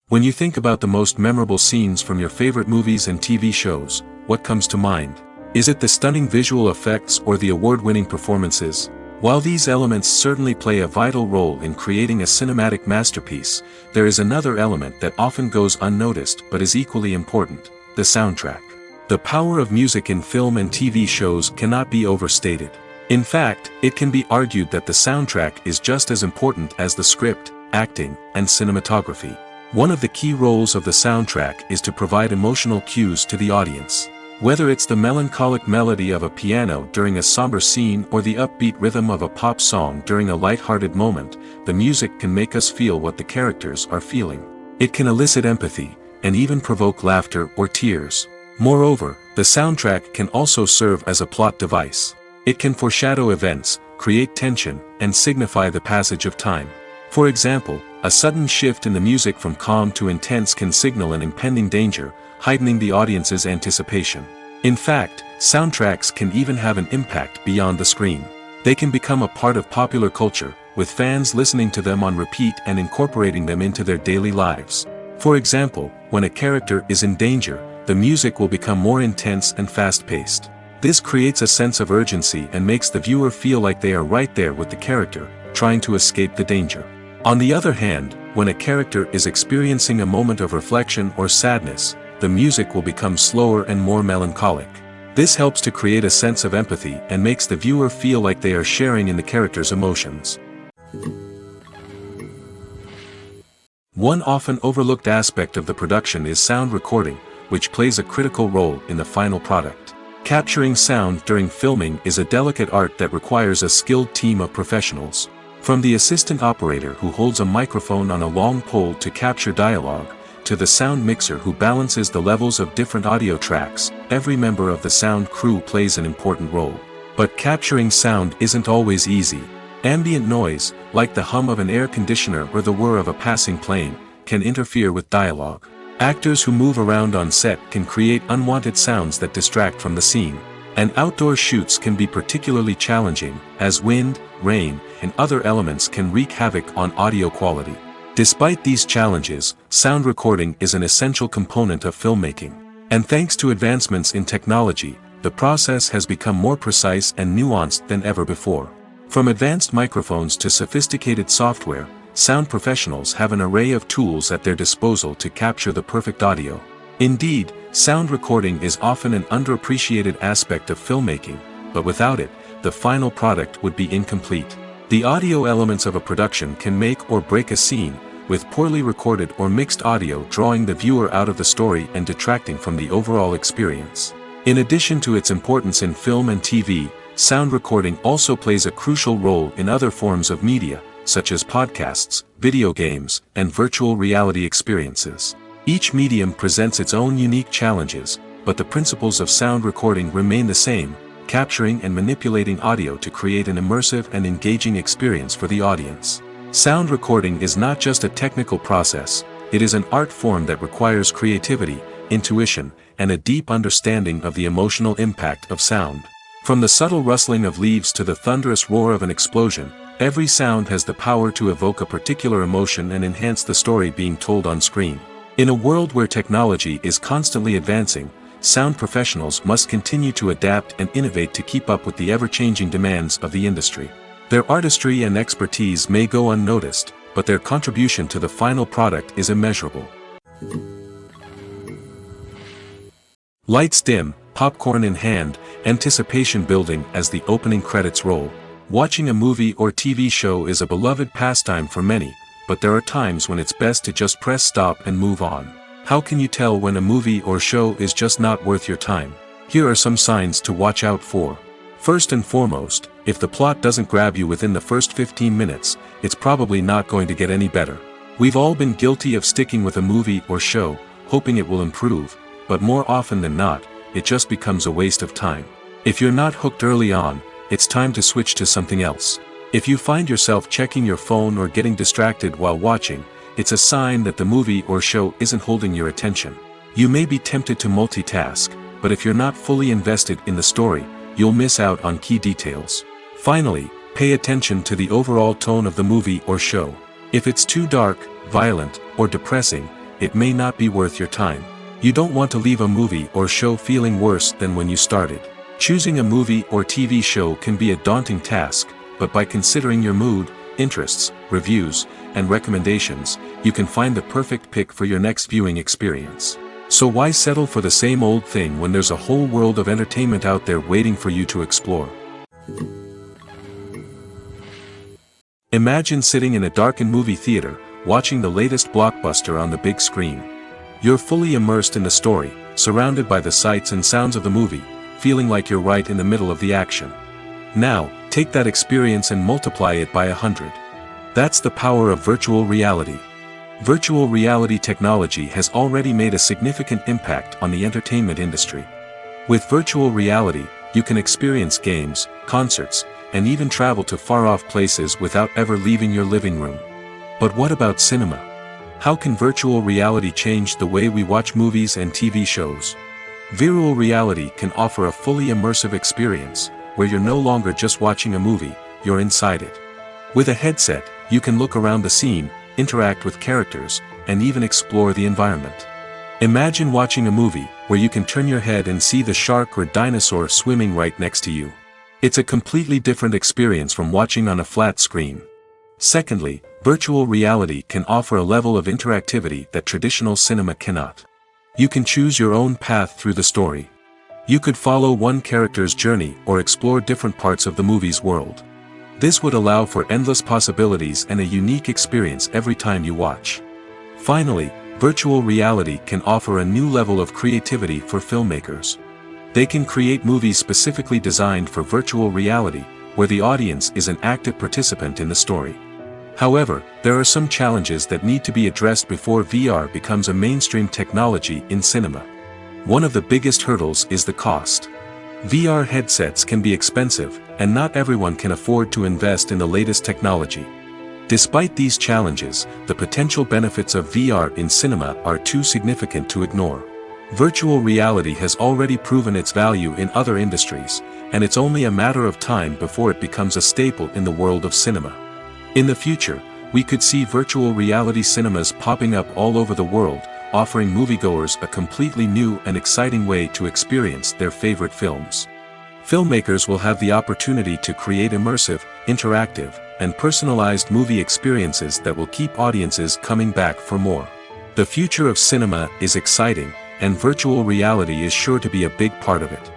When you think about the most memorable scenes from your favorite movies and TV shows, what comes to mind? Is it the stunning visual effects or the award-winning performances? While these elements certainly play a vital role in creating a cinematic masterpiece, there is another element that often goes unnoticed but is equally important: the soundtrack. The power of music in film and TV shows cannot be overstated. In fact, it can be argued that the soundtrack is just as important as the script, acting, and cinematography. One of the key roles of the soundtrack is to provide emotional cues to the audience. Whether it's the melancholic melody of a piano during a somber scene or the upbeat rhythm of a pop song during a light-hearted moment, the music can make us feel what the characters are feeling. It can elicit empathy, and even provoke laughter or tears. Moreover, the soundtrack can also serve as a plot device. It can foreshadow events, create tension, and signify the passage of time. For example, a sudden shift in the music from calm to intense can signal an impending danger, heightening the audience's anticipation. In fact, soundtracks can even have an impact beyond the screen. They can become a part of popular culture, with fans listening to them on repeat and incorporating them into their daily lives. For example, when a character is in danger, the music will become more intense and fast-paced. This creates a sense of urgency and makes the viewer feel like they are right there with the character, trying to escape the danger. On the other hand, when a character is experiencing a moment of reflection or sadness, the music will become slower and more melancholic. This helps to create a sense of empathy and makes the viewer feel like they are sharing in the character's emotions. One often overlooked aspect of the production is sound recording, which plays a critical role in the final product. Capturing sound during filming is a delicate art that requires a skilled team of professionals. From the assistant operator who holds a microphone on a long pole to capture dialogue, to the sound mixer who balances the levels of different audio tracks, every member of the sound crew plays an important role. But capturing sound isn't always easy. Ambient noise, like the hum of an air conditioner or the whir of a passing plane, can interfere with dialogue. Actors who move around on set can create unwanted sounds that distract from the scene. And outdoor shoots can be particularly challenging, as wind, rain, and other elements can wreak havoc on audio quality. Despite these challenges, sound recording is an essential component of filmmaking. And thanks to advancements in technology, the process has become more precise and nuanced than ever before. From advanced microphones to sophisticated software, sound professionals have an array of tools at their disposal to capture the perfect audio. Indeed, sound recording is often an underappreciated aspect of filmmaking, but without it, the final product would be incomplete. The audio elements of a production can make or break a scene, with poorly recorded or mixed audio drawing the viewer out of the story and detracting from the overall experience. In addition to its importance in film and TV, sound recording also plays a crucial role in other forms of media, such as podcasts, video games, and virtual reality experiences. Each medium presents its own unique challenges, but the principles of sound recording remain the same, capturing and manipulating audio to create an immersive and engaging experience for the audience. Sound recording is not just a technical process, it is an art form that requires creativity, intuition, and a deep understanding of the emotional impact of sound. From the subtle rustling of leaves to the thunderous roar of an explosion, every sound has the power to evoke a particular emotion and enhance the story being told on screen. In a world where technology is constantly advancing, sound professionals must continue to adapt and innovate to keep up with the ever-changing demands of the industry. Their artistry and expertise may go unnoticed, but their contribution to the final product is immeasurable. Lights dim, popcorn in hand, anticipation building as the opening credits roll. Watching a movie or TV show is a beloved pastime for many, but there are times when it's best to just press stop and move on. How can you tell when a movie or show is just not worth your time? Here are some signs to watch out for. First and foremost, if the plot doesn't grab you within the first 15 minutes, it's probably not going to get any better. We've all been guilty of sticking with a movie or show, hoping it will improve, but more often than not, it just becomes a waste of time. If you're not hooked early on, it's time to switch to something else. If you find yourself checking your phone or getting distracted while watching, it's a sign that the movie or show isn't holding your attention. You may be tempted to multitask, but if you're not fully invested in the story, you'll miss out on key details. Finally, pay attention to the overall tone of the movie or show. If it's too dark, violent, or depressing, it may not be worth your time. You don't want to leave a movie or show feeling worse than when you started. Choosing a movie or TV show can be a daunting task, but by considering your mood, interests, reviews, and recommendations, you can find the perfect pick for your next viewing experience. So why settle for the same old thing when there's a whole world of entertainment out there waiting for you to explore? Imagine sitting in a darkened movie theater, watching the latest blockbuster on the big screen. You're fully immersed in the story, surrounded by the sights and sounds of the movie, feeling like you're right in the middle of the action. Now, take that experience and multiply it by 100. That's the power of virtual reality. Virtual reality technology has already made a significant impact on the entertainment industry. With virtual reality, you can experience games, concerts, and even travel to far-off places without ever leaving your living room. But what about cinema? How can virtual reality change the way we watch movies and TV shows? Virtual reality can offer a fully immersive experience, where you're no longer just watching a movie, you're inside it. With a headset, you can look around the scene, interact with characters, and even explore the environment. Imagine watching a movie, where you can turn your head and see the shark or dinosaur swimming right next to you. It's a completely different experience from watching on a flat screen. Secondly, virtual reality can offer a level of interactivity that traditional cinema cannot. You can choose your own path through the story. You could follow one character's journey or explore different parts of the movie's world. This would allow for endless possibilities and a unique experience every time you watch. Finally, virtual reality can offer a new level of creativity for filmmakers. They can create movies specifically designed for virtual reality, where the audience is an active participant in the story. However, there are some challenges that need to be addressed before VR becomes a mainstream technology in cinema. One of the biggest hurdles is the cost. VR headsets can be expensive, and not everyone can afford to invest in the latest technology. Despite these challenges, the potential benefits of VR in cinema are too significant to ignore. Virtual reality has already proven its value in other industries, and it's only a matter of time before it becomes a staple in the world of cinema. In the future, we could see virtual reality cinemas popping up all over the world, offering moviegoers a completely new and exciting way to experience their favorite films. Filmmakers will have the opportunity to create immersive, interactive, and personalized movie experiences that will keep audiences coming back for more. The future of cinema is exciting, and virtual reality is sure to be a big part of it.